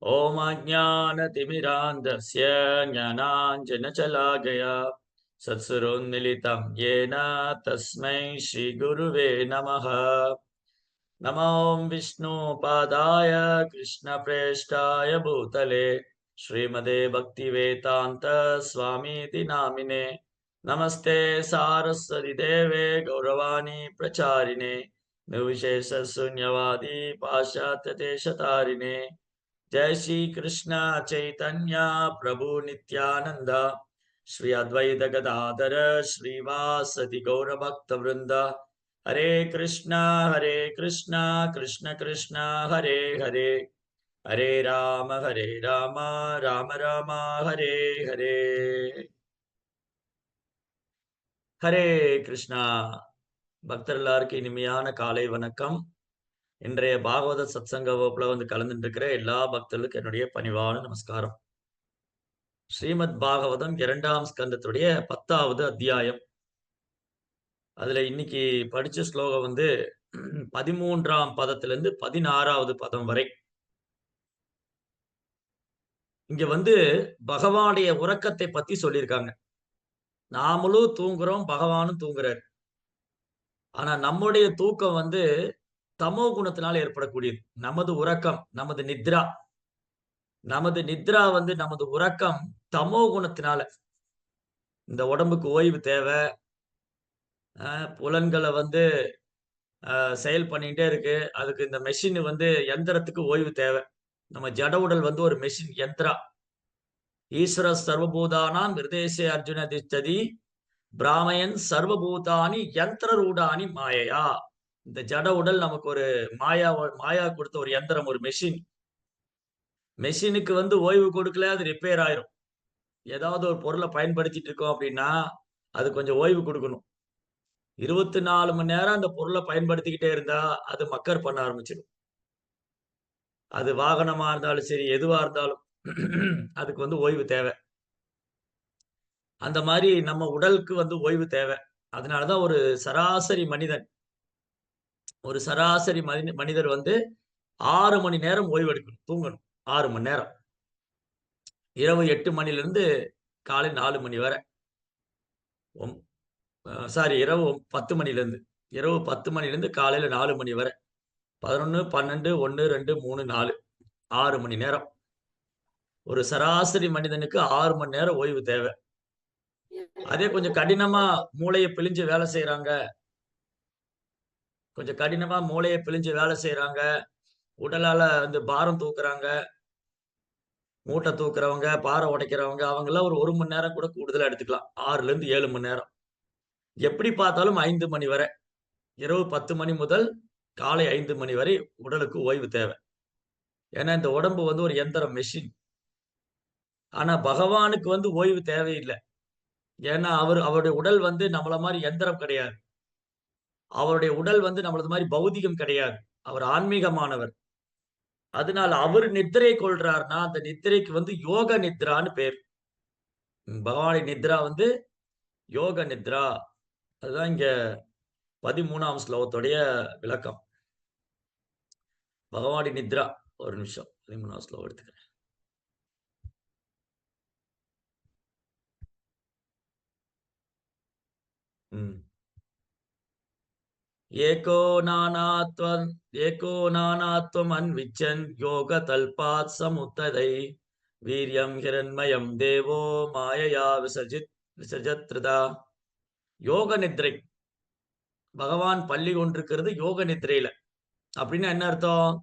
ॐ अज्ञानतिमिरान्धस्य ज्ञानाञ्जनशलाकया सत्सुरोन्मिलितं येन तस्मै श्रीगुरुवे नमः। नमो विष्णुपादाय कृष्णप्रेष्ठाय भूतले श्रीमते भक्तिवेदान्त स्वामीति नामिने। नमस्ते सारस्वती देवे गौरवाणी प्रचारिणे निर्विशेषशून्यवादी पाश्चात्यदेशतारिणे। जय श्री कृष्ण चैतन्य प्रभु नित्यानंद श्री अद्वैत गदाधर श्रीवासदि गौर भक्त वृंद। हरे कृष्णा कृष्ण कृष्ण हरे हरे, हरे राम राम राम हरे हरे। ஹரே கிருஷ்ணா. பக்தர் எல்லாருக்கும் இனிமையான காலை வணக்கம். இன்றைய பாகவத சத்சங்க வகுப்புல வந்து கலந்துட்டு இருக்கிற எல்லா பக்தர்களுக்கும் என்னுடைய பணிவான நமஸ்காரம். ஸ்ரீமத் பாகவதம் 2ஆம் ஸ்கந்தத்துடைய 10வது அத்தியாயம். அதுல இன்னைக்கு படிச்ச ஸ்லோகம் வந்து 13ஆம் பதத்திலிருந்து 16வது பதம் வரை. இங்க வந்து பகவானுடைய உறக்கத்தை பத்தி சொல்லியிருக்காங்க. நாமளும் தூங்குறோம், பகவானும் தூங்குறார். ஆனா நம்முடைய தூக்கம் வந்து தமோ குணத்தினால ஏற்படக்கூடியது. நமது உறக்கம், நமது நித்ரா வந்து நமது உறக்கம் தமோ குணத்தினால. இந்த உடம்புக்கு ஓய்வு தேவை. புலன்களை வந்து செயல் பண்ணிட்டே இருக்கு. அதுக்கு இந்த மெஷின் வந்து யந்திரத்துக்கு ஓய்வு தேவை. நம்ம ஜட உடல் வந்து ஒரு மெஷின் யந்திரா. ஈஸ்வர சர்வபூதானாம் ஹிருதேசே அர்ஜுன திஷ்டதி பிராமயன் சர்வபூதானி யந்திர ரூடானி மாயையா. இந்த ஜட உடல் நமக்கு ஒரு மாயா கொடுத்த ஒரு யந்திரம், ஒரு மெஷின். மெஷினுக்கு வந்து ஓய்வு கொடுக்கல, அது ரிப்பேர் ஆயிரும். ஏதாவது ஒரு பொருளை பயன்படுத்திட்டு இருக்கோம் அப்படின்னா அது கொஞ்சம் ஓய்வு கொடுக்கணும். 24 மணி நேரம் அந்த பொருளை பயன்படுத்திக்கிட்டே இருந்தா அது மக்கர் பண்ண ஆரம்பிச்சிடும். அது வாகனமா இருந்தாலும் சரி, எதுவா இருந்தாலும் அதுக்கு வந்து ஓய்வு தேவை. அந்த மாதிரி நம்ம உடலுக்கு வந்து ஓய்வு தேவை. அதனாலதான் ஒரு சராசரி மனிதன் மனிதர் வந்து 6 மணி நேரம் ஓய்வு எடுக்கணும், தூங்கணும். 6 மணி நேரம். இரவு 8 மணிலிருந்து காலை 4 மணி வரை. இரவு 10 மணிலிருந்து இரவு 10 மணிலிருந்து காலையில 4 மணி வரை. 11, 12, 1, 2, 3, 4, 6 மணி நேரம். ஒரு சராசரி மனிதனுக்கு 6 மணி நேரம் ஓய்வு தேவை. அதே கொஞ்சம் கடினமா மூளையை பிழிஞ்சு வேலை செய்யறாங்க, உடலால வந்து பாரம் தூக்குறாங்க, மூட்டை தூக்குறவங்க, பாறை உடைக்கிறவங்க, அவங்க எல்லாம் ஒரு மணி நேரம் கூட கூடுதலா எடுத்துக்கலாம். 6ல இருந்து 7 மணி நேரம். எப்படி பார்த்தாலும் 5 மணி வரை. இரவு 10 மணி முதல் காலை 5 மணி வரை உடலுக்கு ஓய்வு தேவை. ஏன்னா இந்த உடம்பு வந்து ஒரு யந்திரம், மெஷின். ஆனா பகவானுக்கு வந்து ஓய்வு தேவையில்லை. ஏன்னா அவருடைய உடல் வந்து நம்மள மாதிரி யந்திரம் கிடையாது. அவருடைய உடல் வந்து நம்மளது மாதிரி பௌதிகம் கிடையாது. அவர் ஆன்மீகமானவர். அதனால அவர் நித்திரை கொள்றாருன்னா அந்த நித்திரைக்கு வந்து யோக நித்ரான்னு பேர். பகவானுடைய நித்ரா வந்து யோக நித்ரா. அதுதான் இங்க 13ஆம் ஸ்லோகத்துடைய விளக்கம். பகவானுடைய நித்ரா. ஒரு நிமிஷம், 13ஆம் ஸ்லோகம் எடுத்துக்கிறேன். ஏகோ நானாத்வம் அன்விச்சன் யோக தல்பாத் சமுத்ததை வீரியம் ஹிரண்மயம் தேவோ மாயையா விசர்ஜத்ருதா. யோக நித்ரை. பகவான் பள்ளி கொண்டிருக்கிறது யோக நித்ரையில. அப்படின்னு என்ன அர்த்தம்?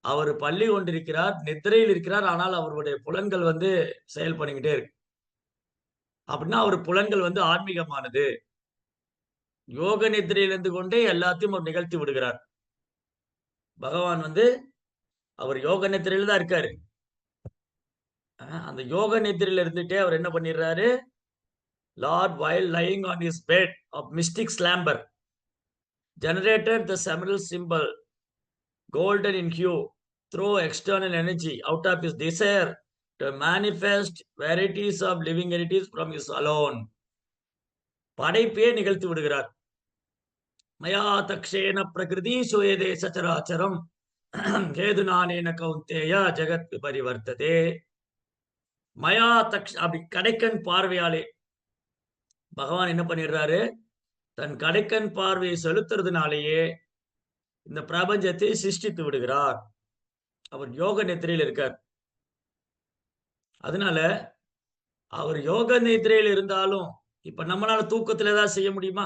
அவர் பள்ளி கொண்டிருக்கிறார், நித்திரையில் இருக்கிறார். ஆனால் அவருடைய புலன்கள் வந்து செயல் பண்ணிக்கிட்டே இருக்கு. அப்படின்னா அவர் புலன்கள் வந்து ஆன்மீகமானது. யோக நித்திரையிலிருந்து கொண்டே எல்லாத்தையும் அவர் நிகழ்த்தி விடுகிறார். பகவான் வந்து அவர் யோக நித்திரையில தான் இருக்காரு. அந்த யோக நித்திரையில இருந்துட்டே அவர் என்ன பண்ணிடுறாரு? Lord, while lying on his bed of mystic slumber, generated the seminal symbol, golden in hue, through external energy out of his desire to manifest varieties of living entities from his alone. படைப்பே நிகழ்த்தி விடுகிறார். மயா தக்ஷேன பிரகிருதி சுயதே சச்சராச்சரம் "ஏதுநானேன கௌந்தேய ஜெகத் பரிவர்த்ததே." மயா அப்படி கடைக்கண் பார்வையாலே பகவான் என்ன பண்ணிடுறாரு, தன் கடைக்கண் பார்வையை செலுத்துறதுனாலேயே இந்த பிரபஞ்சத்தை சிருஷ்டித்து விடுகிறார். அவர் யோக நித்திரையில இருக்கார். அதனால அவர் யோக நித்திரையில இருந்தாலும், இப்ப நம்மளால தூக்கத்துல ஏதாவது செய்ய முடியுமா?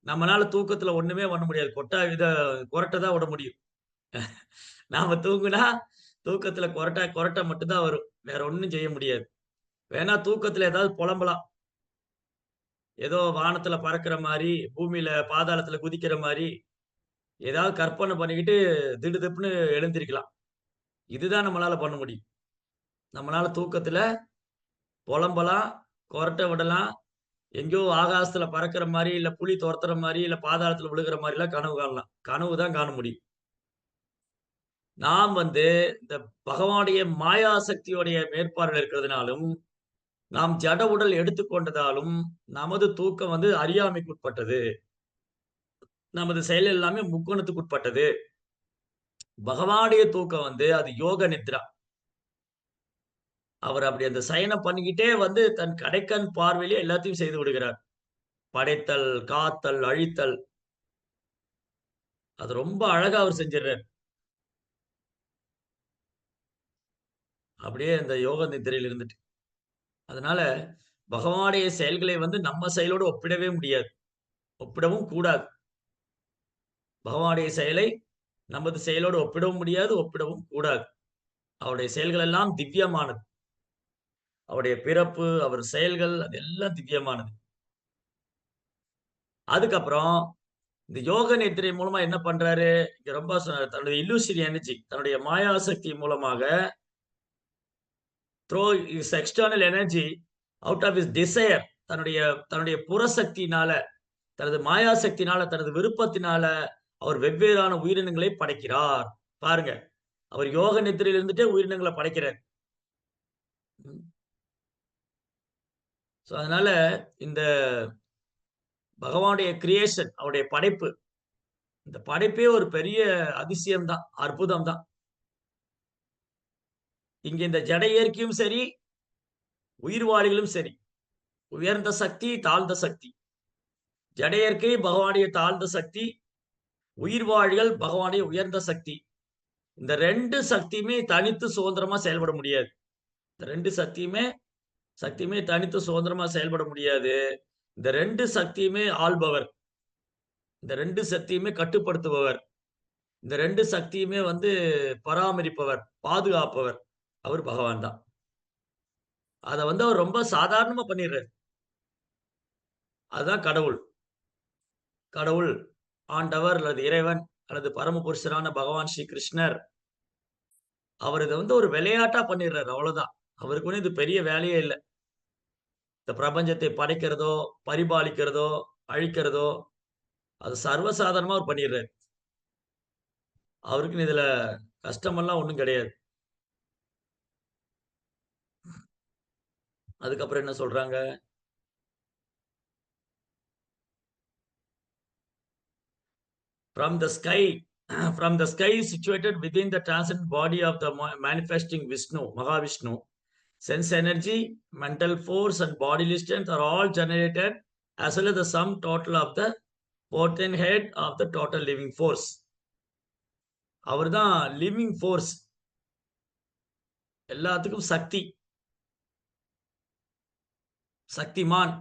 நம்மனால தூக்கத்துல ஒண்ணுமே பண்ண முடியாது. கொரட்ட தான் விட முடியும். நாம தூங்குனா, தூக்கத்துல கொரட்ட மட்டும் தான் வரும். வேற ஒண்ணும் செய்ய முடியாது. வேணா தூக்கத்துல ஏதாவது பொலம்பலாம். ஏதோ வானத்துல பறக்கிற மாரி, பூமியில பாதாளத்துல குதிக்கிற மாரி, ஏதாவது கற்பனை பண்ணிக்கிட்டு திடுதிப்புன்னு எழுந்திரிக்கலாம். இதுதான் நம்மளால பண்ண முடியும். நம்மளால தூக்கத்துல பொலம்பலாம், கொரட்ட விடலாம், எங்கேயோ ஆகாசத்துல பறக்கிற மாரி, இல்ல புலி தொரத்துற மாரி, இல்ல பாதாளத்துல விழுகிற மாரிலாம் கனவு காணலாம். கனவு தான் காண முடியும். நாம் இந்த பகவானுடைய மாயா சக்தியுடைய மேற்பார்வையில இருக்கிறதுனாலும், நாம் ஜட உடல் எடுத்துக்கொண்டதாலும், நமது தூக்கம் அறியாமைக்குட்பட்டது. நமது செயல் எல்லாமே முக்குணத்துக்குட்பட்டது. பகவானுடைய தூக்கம் அது யோக நித்ரா. அவர் அப்படி அந்த சயனம் பண்ணிக்கிட்டே தன் கடைக்கண் பார்வையிலே எல்லாத்தையும் செய்து விடுகிறார். படைத்தல், காத்தல், அழித்தல். அது ரொம்ப அழகா அவர் செஞ்சுடுறார். அப்படியே அந்த யோக நித்திரையில இருந்துட்டு. அதனால பகவானுடைய செயல்களை நம்ம செயலோடு ஒப்பிடவே முடியாது. ஒப்பிடவும் கூடாது. பகவானுடைய செயலை நமது செயலோடு ஒப்பிடவும் முடியாது, ஒப்பிடவும் கூடாது. அவருடைய செயல்கள் எல்லாம் திவ்யமானது. அவருடைய பிறப்பு, அவர் செயல்கள் அதெல்லாம் திவ்யமானது. அதுக்கப்புறம் இந்த யோக நித்திரை மூலமா என்ன பண்றாரு? இங்க ரொம்ப தன்னுடைய இல்லூசினி எனர்ஜி தன்னுடைய மாயாசக்தி மூலமாக through his external energy out of his desire தன்னுடைய தன்னுடைய புறசக்தியினால, தனது மாயாசக்தியினால, தனது விருப்பத்தினால அவர் வெவ்வேறான உயிரினங்களை படைக்கிறார். பாருங்க. அவர் யோக நித்திரையில இருந்துட்டே உயிரினங்கள படைக்கிறார். ம். சோ அதனால இந்த பகவானுடைய கிரியேஷன் அவருடைய படைப்பு. இந்த படைப்பே ஒரு பெரிய அதிசயம் தான். அற்புதம் தான். இங்க இந்த ஜட இயற்கையும் சரி, உயிர்வாளிகளும் சரி. உயர்ந்த சக்தி, தாழ்ந்த சக்தி. ஜட இயற்கை பகவானுடைய தாழ்ந்த சக்தி. உயிர்வாழிகள் பகவானுடைய உயர்ந்த சக்தி. இந்த 2 சக்தியுமே தனித்து சுதந்திரமா செயல்பட முடியாது. இந்த 2 சக்தியுமே தனித்து சுதந்திரமா செயல்பட முடியாது. இந்த 2 சக்தியுமே ஆள்பவர். இந்த 2 சக்தியுமே கட்டுப்படுத்துபவர். இந்த 2 சக்தியுமே பராமரிப்பவர், பாதுகாப்பவர். அவர் பகவான் தான். அத அவர் ரொம்ப சாதாரணமா பண்ணிர்றாரு. அதுதான் கடவுள். கடவுள், ஆண்டவர் அல்லது இறைவன் அல்லது பரமபுருஷரான பகவான் ஸ்ரீ கிருஷ்ணர். அவர் இத ஒரு விளையாட்டா பண்ணிர்றாரு. அவ்வளவுதான். அவருக்கு இது பெரிய வேலையே இல்ல. இந்த பிரபஞ்சத்தை படைக்கிறதோ, பரிபாலிக்கிறதோ, அழிக்கிறதோ, அது சர்வசாதாரணமா அவர் பண்ணிர்றாரு. அவருக்குன்னு இதுல கஷ்டமெல்லாம் ஒண்ணும் கிடையாது. அதுக்கப்புறம் என்ன சொல்றாங்க? From the sky, from the sky situated within the transcendent body of the manifesting Vishnu, Mahavishnu, sense energy, mental force, and bodily strength are all generated as well as the sum total of the potentate of the total living force. அவர்தான் living force. எல்லாத்துக்கும் சக்தி, சக்திமான்.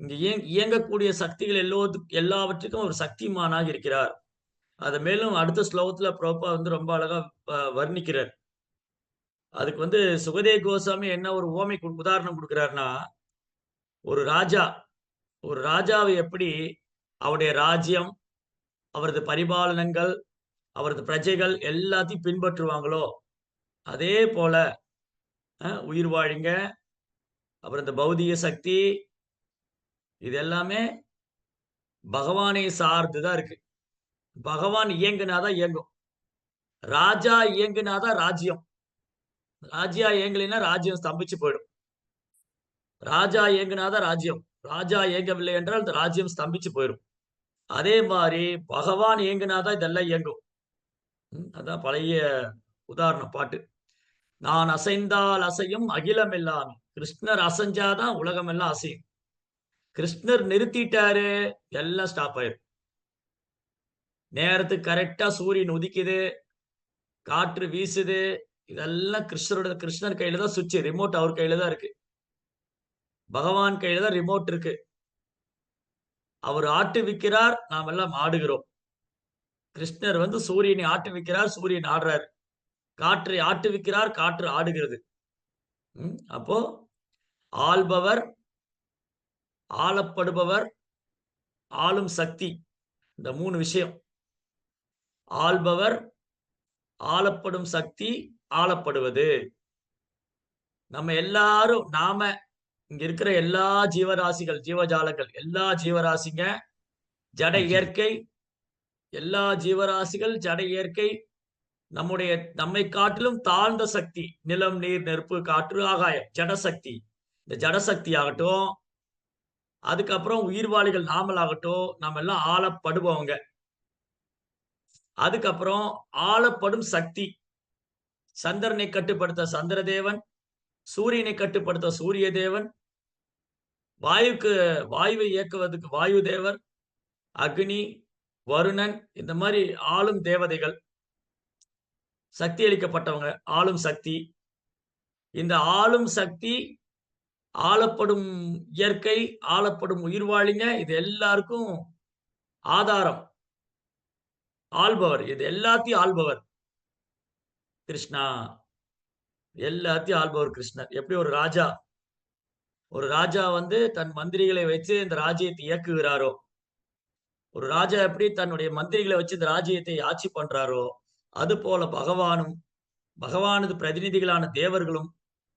இங்க இயங்கக்கூடிய சக்திகள் எல்லாவற்றுக்கும் அவர் சக்திமானாக இருக்கிறார். அத மேலும் அடுத்த ஸ்லோகத்துல பிரபுபாத் ரொம்ப அழகா வர்ணிக்கிறார். அதுக்கு சுகதேவ் கோசாமி என்ன ஒரு உதாரணம் குடுக்கிறார்ன்னா, ஒரு ராஜா, ஒரு ராஜாவை எப்படி அவருடைய ராஜ்யம், அவரது பரிபாலனங்கள், அவரது பிரஜைகள் எல்லாத்தையும் பின்பற்றுவாங்களோ, அதே போல உயிர் வாழிங்க, அப்புறம் இந்த பௌதிக சக்தி, இது எல்லாமே பகவானை சார்ந்து தான் இருக்கு. பகவான் இயங்குனா தான் இயங்கும். ராஜா இயங்குனா தான் ராஜ்யம். ராஜா இயங்கலைன்னா ராஜ்யம் ஸ்தம்பிச்சு போயிடும். ராஜா இயங்குனா தான் ராஜ்யம். ராஜா இயங்கவில்லை என்றால் இந்த ராஜ்யம் ஸ்தம்பிச்சு போயிரும். அதே மாரி பகவான் இயங்குனா தான் இதெல்லாம் இயங்கும். அதான் பழைய உதாரண பாட்டு. நான் அசைந்தால் அசையும் அகிலம் எல்லாம். கிருஷ்ணர் அசைஞ்சாதான் உலகம் எல்லாம் அசையும். கிருஷ்ணர் நிறுத்திட்டாரு, எல்லாம் ஸ்டாப் ஆயிரும். நேரத்துக்கு கரெக்ட்டா சூரியன் உதிக்குது, காற்று வீசுது. இதெல்லாம் கிருஷ்ணர் கையில தான் சுவிட்ச். ரிமோட் அவர் கையில தான் இருக்கு. பகவான் கையில தான் ரிமோட் இருக்கு. அவர் ஆட்டுவிக்கிறார், நாம் எல்லாம் ஆடுகிறோம். கிருஷ்ணர் வந்து சூரியனை ஆட்டுவிக்கிறார், சூரியன் ஆடுறார். காற்றை ஆட்டுவிக்கிறார், காற்று ஆடுகிறது. அப்போ ஆள்பவர், ஆளப்படுபவர், ஆளும் சக்தி. இந்த 3 விஷயம். ஆள்பவர், ஆளப்படும் சக்தி, ஆளப்படுவது. நம்ம எல்லாரும் இங்க இருக்கிற எல்லா ஜீவராசிகள், ஜீவஜாலங்கள், எல்லா ஜீவராசிங்க, ஜட நிச்சயம். இயற்கை, எல்லா ஜீவராசிகள், ஜட இயற்கை, நம்மை காட்டிலும் தாழ்ந்த சக்தி. நிலம், நீர், நெருப்பு, காற்று, ஆகாயம். ஜடசக்தி. இந்த ஜடசக்தி ஆகட்டும், அதுக்கப்புறம் உயிர்வாளிகள் நாமளாகட்டும், நாம எல்லாம் ஆளப்படுபவங்க. அதுக்கப்புறம் ஆளப்படும் சக்தி. சந்திரனை கட்டுப்படுத்த சந்திரதேவன், சூரியனை கட்டுப்படுத்த சூரிய தேவன், வாயுவை இயக்குவதற்கு வாயு தேவர், அக்னி, வருணன், இந்த மாரி ஆளும் தேவதைகள். சக்தி அளிக்கப்பட்டவங்க, ஆளும் சக்தி. இந்த ஆளும் சக்தி, ஆளப்படும் இயற்கை, ஆளப்படும் உயிர்வாழிங்க, இது எல்லாருக்கும் ஆதாரம். ஆள்பவர். இது எல்லாத்தையும் ஆள்பவர் கிருஷ்ணா. எல்லாத்தையும் ஆள்பவர் கிருஷ்ணர். எப்படி ஒரு ராஜா வந்து தன் மந்திரிகளை வச்சு இந்த ராஜ்யத்தை இயக்குகிறாரோ, ஒரு ராஜா எப்படி தன்னுடைய மந்திரிகளை வச்சு இந்த ராஜ்யத்தை ஆட்சி பண்றாரோ, அதுபோல பகவானது பிரதிநிதிகளான தேவர்களும்,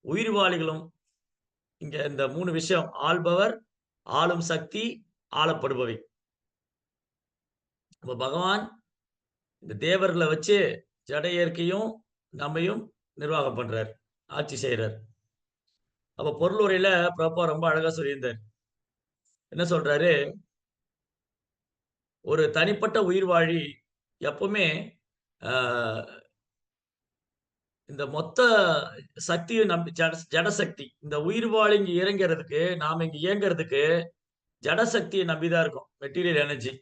உயிர்வாளிகளும் இங்க இந்த 3 விஷயம். ஆள்பவர், ஆளும் சக்தி, ஆளப்படுபவை. அப்ப பகவான் இந்த தேவர்கள வச்சு ஜட இயற்கையும், நம்மையும் நிர்வாகம் பண்றார். ஆட்சி செய்றார். அப்ப பொருளுரையில பிரபுபா ரொம்ப அழகா சொல்லியிருந்தார். என்ன சொல்றாரு? ஒரு தனிப்பட்ட உயிர்வாழி எப்பவுமே அ இந்த மொத்த சக்தியும் நம்பி ஜடசக்தி. இந்த உயிர்வாழி இங்க இறங்கிறதுக்கு, நாம இங்க இயங்குறதுக்கு ஜடசக்திய நம்பி தான் இருக்கோம். Material energy.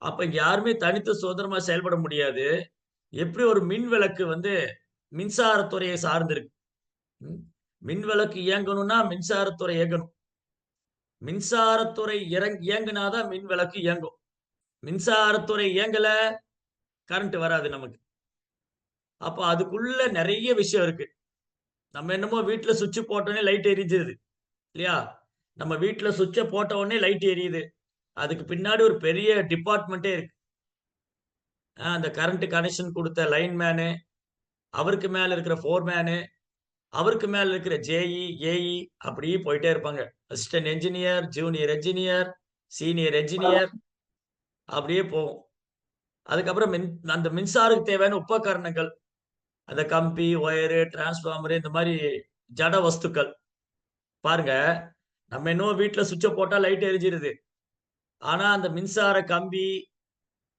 அப்ப இங்க யாருமே தனித்து சுதந்திரமா செயல்பட முடியாது. எப்படி ஒரு மின் விளக்கு வந்து மின்சாரத்துறையை சார்ந்து இருக்கு. ம். மின் விளக்கு இயங்கணும்னா மின்சாரத்துறை இயங்கணும். மின்சாரத்துறை இயங்குனா தான் மின் விளக்கு இயங்கும். மின்சாரத்துறை இயங்கல, கரண்ட் வராது நமக்கு. அப்ப அதுக்குள்ள நெறைய விஷயம் இருக்கு. நம்ம என்னமோ வீட்ல சுவிட்ச் போட்டோனே லைட் எரிஞ்சிருது. இல்லையா? நம்ம வீட்ல சுவிட்ச போட்ட உடனே லைட் எரியுது. அதுக்கு பின்னாடி ஒரு பெரிய டிபார்ட்மென்ட்டே இருக்கு. அந்த கரண்ட் கனெக்ஷன் குடுத்த லைன்மேனு, அவருக்கு மேல இருக்கிற ஃபோர்மேனு, அவருக்கு மேல இருக்கிற ஜேஇ, ஏஇ அப்படியே போயிட்டே இருப்பாங்க. Assistant engineer, junior engineer, senior engineer அப்படியே போகும். அதுக்கப்புறம் அந்த மின்சாரத்துக்கு தேவையான உபகரணங்கள். அந்த கம்பி, ஒயரு, டிரான்ஸ்பார்மர் இந்த மாரி ஜட வஸ்துக்கள். பாருங்க, நம்ம என்னவோ வீட்ல சுவிட்ச போட்டா லைட் எரிஞ்சிருது. ஆனா அந்த மின்சார கம்பி,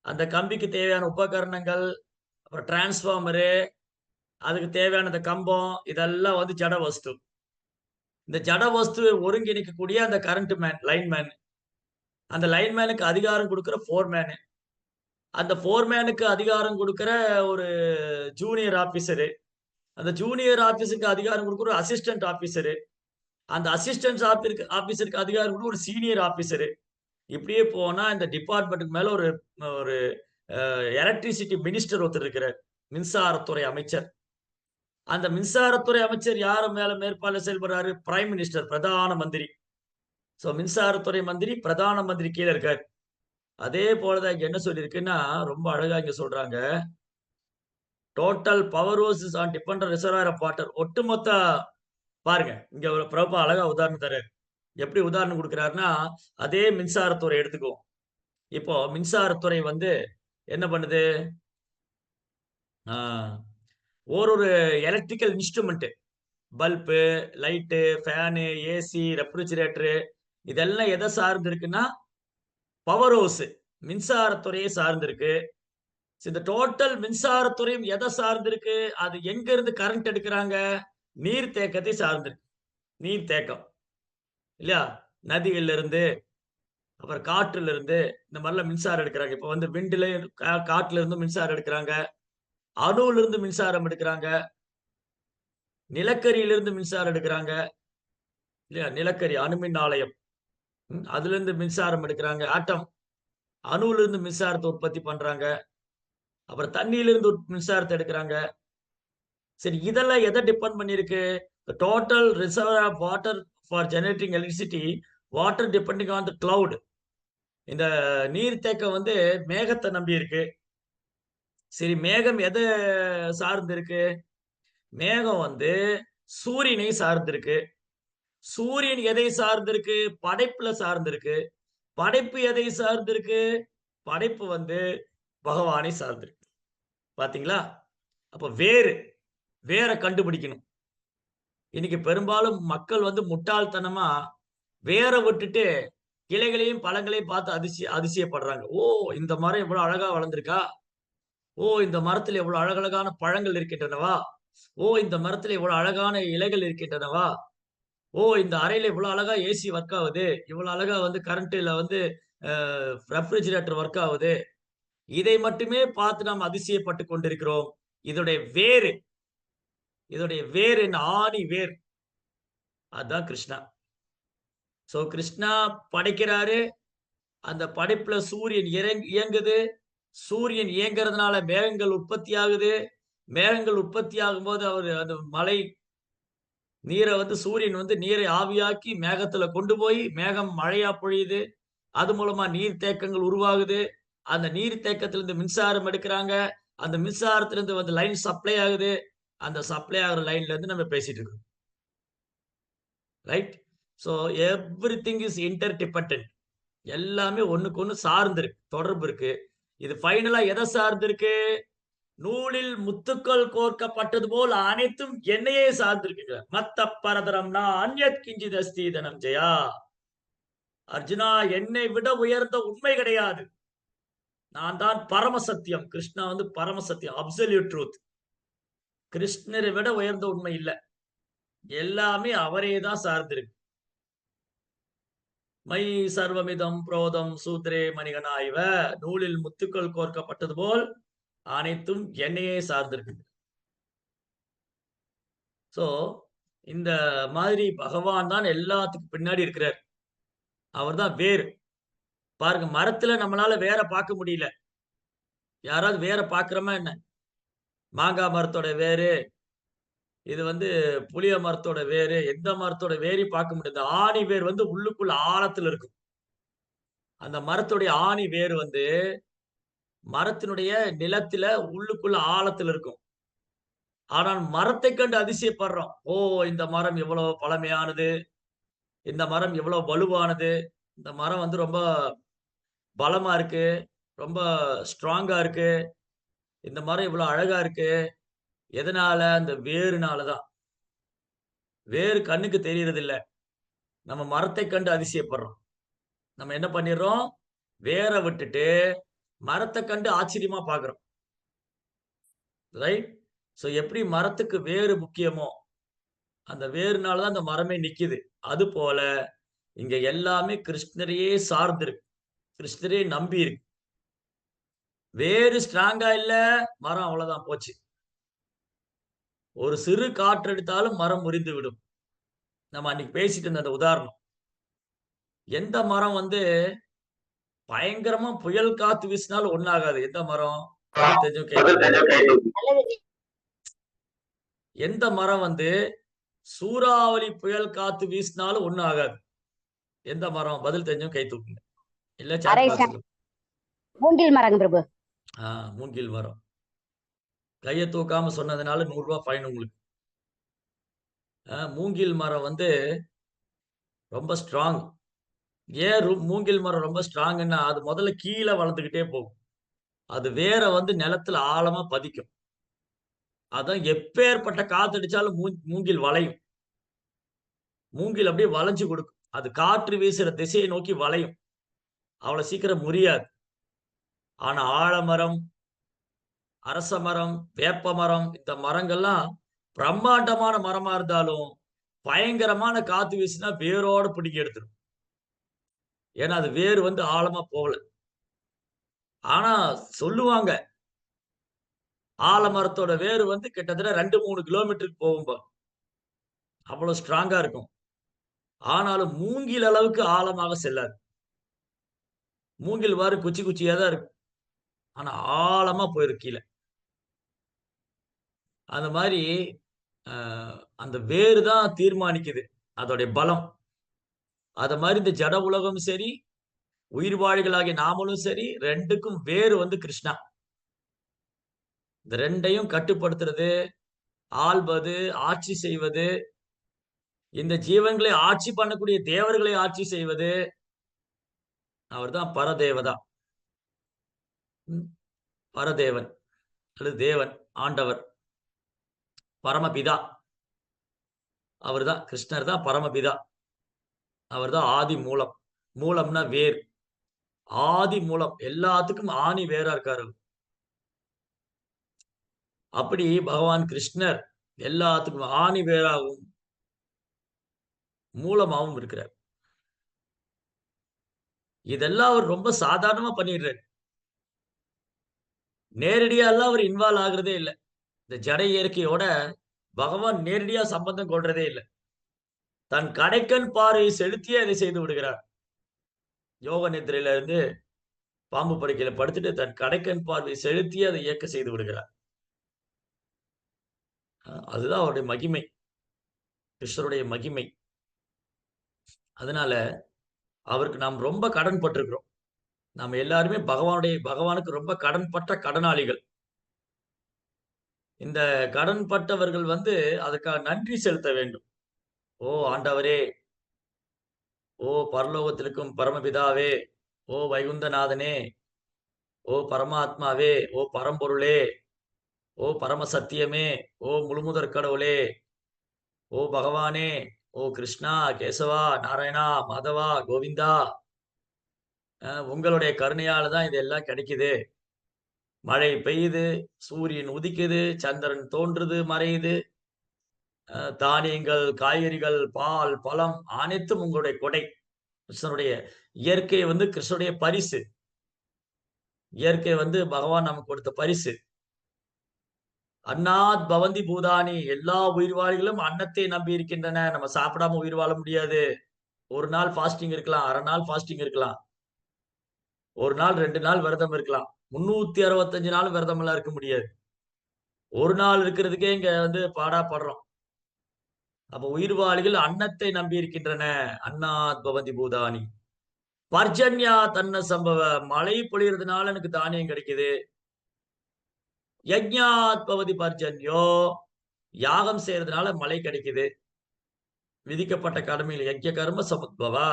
அந்த கம்பிக்கு தேவையான உபகரணங்கள், அப்புறம் டிரான்ஸ்பார்மரு, அதுக்கு தேவையான அந்த கம்பம், இதெல்லாம் வந்து ஜட வஸ்து. இந்த ஜட வஸ்துவை ஒருங்கிணைக்கக்கூடிய அந்த கரண்ட் லைன்மேன். அந்த லைன்மேனுக்கு அதிகாரம் குடுக்குற ஃபோர்மேனு. அந்த ஃபோர்மேனுக்கு அதிகாரம் குடுக்குற ஒரு ஜூனியர் ஆபிசரு. அந்த ஜூனியர் ஆபிஸருக்கு அதிகாரம் குடுக்குற ஒரு அசிஸ்டன்ட் ஆபிசரு. அந்த அசிஸ்டன்ட் ஆபிஸருக்கு அதிகாரம் குடுக்குற ஒரு சீனியர் ஆபிசரு. இப்படியே போனா இந்த டிபார்ட்மென்ட்க்கு மேல ஒரு ஒரு எலக்ட்ரிசிட்டி மினிஸ்டர் ஒருத்தர் இருக்கிறார். மின்சாரத்துறை அமைச்சர். அந்த மின்சாரத்துறை அமைச்சர் யாரு மேல மேற்பார்வை செயல்படுறாரு? பிரைம் மினிஸ்டர், பிரதான மந்திரி. மின்சாரத்துறை மந்திரி, பிரதான மந்திரி கீழ இருக்காரு. அதே போல தான் இங்க என்ன சொல்லியிருக்குன்னா, ரொம்ப அழகா இங்க சொல்றாங்க. Total power house is on dependent reservoir of water. ஒட்டுமொத்த பாருங்க, இங்க ஒரு பிரபுபா அழகா உதாரணம் தர்றாரு. எப்படி உதாரணம் குடுக்குறாருன்னா, அதே மின்சாரத்துறை எடுத்துக்குவோம். இப்போ மின்சாரத்துறை வந்து என்ன பண்ணுது? ஆ ஒரு electrical instrument bulb, light, fan, AC, refrigerator இதெல்லாம் எத சார்ந்து இருக்குன்னா, பவர் ஹவுஸ் மின்சாரத்துறையை சார்ந்து இருக்கு. இந்த டோட்டல் மின்சாரத்துறையும் எதை சார்ந்திருக்கு? அது எங்க இருந்து கரண்ட் எடுக்குறாங்க? நீர் தேக்கத்தை சார்ந்திருக்கு. நீர் தேக்கம் இல்லையா? நதிகள்ல இருந்து, அப்புறம் காற்றுல இருந்து இந்த மாரிலாம் மின்சாரம் எடுக்குறாங்க. இப்ப வந்து விண்ட்ல காற்றுல இருந்து மின்சாரம் எடுக்குறாங்க. அணுவுல இருந்து மின்சாரம் எடுக்குறாங்க. நிலக்கரியில இருந்து மின்சாரம் எடுக்குறாங்க. இல்லையா? நிலக்கரி அணுமின் ஆலையம். அதிலிருந்து மின்சாரம் எடுக்குறாங்க. ஆட்டம் அணுவுல இருந்து மின்சாரத்த உற்பத்தி பண்றாங்க. அப்புறம் தண்ணீல இருந்து மின்சாரத்த எடுக்குறாங்க. சரி இதெல்லாம் எத டிபெண்ட் பண்ணியிருக்கு? Total reservoir of water for generating electricity, water depending on the cloud. இந்த நீர்த்தேக்கம் வந்து மேகத்த நம்பி இருக்கு. சரி மேகம் எத சார்ந்து இருக்கு? மேகம் வந்து சூரியனை சார்ந்து இருக்கு. சூரியன் எதை சார்ந்து இருக்கு? படைப்புல சார்ந்து இருக்கு. படைப்பு எதை சார்ந்து இருக்கு? படைப்பு வந்து பகவானை சார்ந்து இருக்கு. பாத்தீங்களா? அப்ப வேர கண்டுபிடிக்கணும். இன்னைக்கு பெரும்பாலும் மக்கள் வந்து முட்டாள்தனமா வேர விட்டுட்டு கிளைகளையும், பழங்களையும் பார்த்து அதிசயப்படுறாங்க. ஓ! இந்த மரம் இவ்வளவு அழகா வளர்ந்திருக்கா? ஓ! இந்த மரத்தில இவ்வளவு அழகழகான பழங்கள் இருக்கின்றனவா? ஓ! இந்த மரத்தில இவ்வளவு அழகான இலைகள் இருக்கின்றனவா? ஓ! இந்த அறையில இவ்வளவு அழகா ஏசி ஒர்க் ஆவுது. இவ்வளவு அழகா வந்து கரண்ட்ல வந்து அ ரெஃப்ரிஜிரேட்டர் ஒர்க் ஆவுது. இதை மட்டுமே பார்த்து நாம் அதிசயப்பட்டுக் கொண்டிருக்கிறோம். இதோடைய வேரு இதோடைய வேர் என்ன? ஆணி வேர். அதான் கிருஷ்ணா. கிருஷ்ணா படைக்கிறாரு. அந்த படைப்புல சூரியன் இயங்குது. சூரியன் இயங்குறதுனால மேகங்கள் உற்பத்தி ஆகுது. மேகங்கள் உற்பத்தி ஆகும்போது அவரு அந்த மழை நீர வந்து சூரியன் வந்து நீரை ஆவியாக்கி மேகத்துல கொண்டு போய் மேகம் மழையா பொழியுது. அது மூலமா நீர் தேக்கங்கள் உருவாகுது. அந்த நீர் தேக்கத்திலிருந்து மின்சாரம் எடுக்குறாங்க. அந்த மின்சாரத்திலிருந்து வந்து லைன் சப்ளை ஆகுது. அந்த சப்ளை ஆகுற லைன்ல இருந்து நம்ம பேசிட்டு இருக்கோம். Right? So everything is inter dependent. எல்லாமே ஒண்ணுக்கு ஒண்ணு சார்ந்து இருக்கு. தொடர்பு இருக்கு. இது ஃபைனலா எத சார்ந்து இருக்கு? நூலில் முத்துக்கள் கோர்க்கப்பட்டது போல் அனைத்தும் என்னையே சார்ந்திருக்குங்க. மத்த பரதரம் அந்யத் கிஞ்சித் அஸ்தி தனஞ்சயா. அர்ஜுனா என்னை விட உயர்ந்த உண்மை கிடையாது. நான் தான் பரம சத்தியம். கிருஷ்ணா வந்து பரம சத்தியம். Absolute truth. கிருஷ்ணரை விட உயர்ந்த உண்மை இல்ல. எல்லாமே அவரே தான் சார்ந்திருக்கு. மயி சர்வமிதம் புரோதம் சூத்ரே மணிகனா இவ. நூலில் முத்துக்கள் கோர்க்கப்பட்டது போல் அனைத்தும் என்னையே சார்ந்திருக்கு. சோ, இந்த மாதிரி பகவான் தான் எல்லாத்துக்கும் பின்னாடி இருக்கிறார். அவர்தான் வேர். பாருங்க மரத்துல நம்மளால வேர பார்க்க முடியல. யாராவது வேர பார்க்கிறோமா என்ன? மாங்கா மரத்தோட வேரு, இது வந்து புளிய மரத்தோட வேரு, எந்த மரத்தோட வேரையும் பார்க்க முடியாது. ஆணி வேர் வந்து உள்ளுக்குள்ள ஆழத்துல இருக்கும். அந்த மரத்துடைய ஆணி வேர் வந்து மரத்தினுடைய நிலத்தில உள்ளுக்குள்ள ஆழத்துல இருக்கும். ஆனால் மரத்தைக் கண்டு அதிசயப்படுறோம். ஓ! இந்த மரம் எவ்வளவு பழமையானது. இந்த மரம் எவ்வளவு வலுவானது. இந்த மரம் வந்து ரொம்ப பலமா இருக்கு. ரொம்ப ஸ்ட்ராங்கா இருக்கு. இந்த மரம் இவ்வளோ அழகா இருக்கு. எதனால? அந்த வேருனால தான். வேறு கண்ணுக்கு தெரியறதில்ல. நம்ம மரத்தைக் கண்டு அதிசயப்படுறோம். நம்ம என்ன பண்ணிடுறோம்? வேர விட்டுட்டு மரத்தைக் கண்டு ஆச்சரியமா பார்க்கிறோம். ரைட்? எப்படி மரத்துக்கு வேரு முக்கியமோ, அந்த வேருனால தான் அந்த மரமே நிக்குது. அதுபோல இங்க எல்லாமே கிருஷ்ணரையே சார்ந்து இருக்கு. கிருஷ்ணரையே நம்பி இருக்கு. வேரு ஸ்ட்ராங்கா இல்ல, மரம் அவ்வளவுதான் போச்சு. ஒரு சிறு காற்றடித்தாலும் மரம் முறிந்து விடும். நம்ம அன்னைக்கு பேசிட்டு இருந்த அந்த உதாரணம். எந்த மரம் வந்து பயங்கரமா புயல் காத்து வீசினாலும் ஒண்ணும் ஆகாது. எந்த மரம்? பதில் தெரிஞ்சவங்க கை தூக்குங்க. எந்த மரம் வந்து சூறாவளி புயல் காத்து வீசினாலும் ஒண்ணும் ஆகாது. எந்த மரம்? பதில் தெரிஞ்சவங்க கை தூக்குங்க. இல்ல சாட் பாக்ஸ்ல. மூங்கில் மரங்க பிரபு. மூங்கில் மரம். கைய தூக்காம சொன்னதுனால ரூ. 100 ஃபைன் உங்களுக்கு. மூங்கில் மரம் வந்து ரொம்ப ஸ்ட்ராங். ஏன் மூங்கில் மரம் ரொம்ப ஸ்ட்ராங்ன்னா, அது முதல்ல கீழ வளர்ந்துகிட்டே போகும். அது வேர வந்து நிலத்துல ஆழமா பதிக்கும். அதான் எப்பேர்ப்பட்ட காத்தடிச்சாலும் மூங்கில் வளையும். மூங்கில் அப்படியே வளைஞ்சு கொடுக்கும். அது காற்று வீசுற திசையை நோக்கி வளையும். அவ்வளவு சீக்கிரம் முறியாது. ஆனா ஆலமரம், அரச மரம், வேப்ப மரம் இந்த மரங்கள்லாம் பிரம்மாண்டமான மரமா இருந்தாலும், பயங்கரமான காத்து வீசினா வேரோட பிடுங்கி எடுத்துரும். ஏன்னா, அது வேர் வந்து ஆழமா போகல. ஆனா சொல்லுவாங்க, ஆலமரத்தோட வேர் வந்து கிட்டத்தட்ட 2, 3 கிலோமீட்டருக்கு போகும்பாங்க. அவ்வளவு ஸ்ட்ராங்கா இருக்கும். ஆனாலும் மூங்கில் அளவுக்கு ஆழமாக செல்லாது. மூங்கில் பாரு குச்சி குச்சியா தான் இருக்கும். ஆனா ஆழமா போயிரும் கீழ. அந்த மாரி அ அந்த வேரு தான் தீர்மானிக்குது. அதோடைய பலம். அத மாரி இந்த ஜட உலகம் சரி, உயிர்வாழிகளாகிய நாமளும் சரி 2க்கும் வேறு வந்து கிருஷ்ணா. இந்த 2யும் கட்டுப்படுத்துறது, ஆள்வது, ஆட்சி செய்வது, இந்த ஜீவன்களை ஆட்சி பண்ணக்கூடிய தேவர்களை ஆட்சி செய்வது, அவர் தான் பரதேவதா. ம். பரதேவன் அல்லது தேவன், ஆண்டவர், பரமபிதா. அவர் தான் கிருஷ்ணர் தான் பரமபிதா. அவர் தான் ஆதி மூலம். மூலம்னா வேர். ஆதி மூலம். எல்லாத்துக்கும் ஆணி வேரா இருக்காரு அவரு. அப்படி பகவான் கிருஷ்ணர் எல்லாத்துக்கும் ஆணி வேராகவும், மூலமாவும் இருக்கிறார். இதெல்லாம் அவர் ரொம்ப சாதாரணமா பண்ணிடுறாரு. நேரடியா எல்லாம் அவர் இன்வால்வ் ஆகுறதே இல்ல. இந்த ஜட இயற்கையோட பகவான் நேரடியா சம்பந்தம் கொள்றதே இல்ல. தன் கடைக்கண் பார்வையை செலுத்தியே அதை செய்து விடுகிறார். யோக நித்திரையில இருந்து பாம்பு படுக்கையில படுத்துட்டு தன் கடைக்கண் பார்வை செலுத்தியே அதை இயக்க செய்து விடுகிறார். அதுதான் அவருடைய மகிமை. கிருஷ்ணருடைய மகிமை. அதனால அவருக்கு நாம் ரொம்ப கடன் பட்டிருக்கிறோம். நம்ம எல்லாருமே பகவானுக்கு ரொம்ப கடன்பட்ட கடனாளிகள். இந்த கடன்பட்டவர்கள் வந்து அதுக்காக நன்றி செலுத்த வேண்டும். ஓ ஆண்டவரே! ஓ பரலோகத்திற்கும் பரமபிதாவே! ஓ வைகுந்தநாதனே! ஓ பரமாத்மாவே! ஓ பரம்பொருளே! ஓ பரம சத்தியமே! ஓ முழுமுதற் கடவுளே! ஓ பகவானே! ஓ கிருஷ்ணா, கேசவா, நாராயணா, மாதவா, கோவிந்தா! உங்களுடைய கருணையால தான் இதெல்லாம் கிடைக்குது. மழை பெய்யுது, சூரியன் உதிக்குது, சந்திரன் தோன்றுது, மறையுது. தானியங்கள், காய்கறிகள், பால், பழம் அனைத்தும் உங்களுடைய கொடை. கிருஷ்ணருடைய இயற்கை வந்து கிருஷ்ணருடைய பரிசு. இயற்கை வந்து பகவான் நமக்கு கொடுத்த பரிசு. அன்னாத் பவந்தி பூதானி எல்லா உயிர்வாழிகளும் அன்னத்தை நம்பி இருக்கின்றன. நம்ம சாப்பிடாம உயிர் வாழ முடியாது. 1 நாள் ஃபாஸ்டிங் இருக்கலாம். 1/2 நாள் ஃபாஸ்டிங் இருக்கலாம். 1 நாள், 2 நாள் விரதம் இருக்கலாம். 365 நாளும் விரதம்லாம் இருக்க முடியாது. 1 நாள் இருக்கிறதுக்கே இங்க வந்து பாடா படுறோம். அப்ப உயிர்வாழிகள் அன்னத்தை நம்பி இருக்கின்றன. அன்னாத் பவந்தி பூதானி. பர்ஜன்யா தன்ன சம்பவ மழை பொழியறதுனால எனக்கு தானியம் கிடைக்குது. யஜ்ஞாத் பவதி பர்ஜன்யோ யாகம் செய்யறதுனால மழை கிடைக்குது. விதிக்கப்பட்ட கடமையில் யஜ்ஞ கர்ம சமுத்பவா.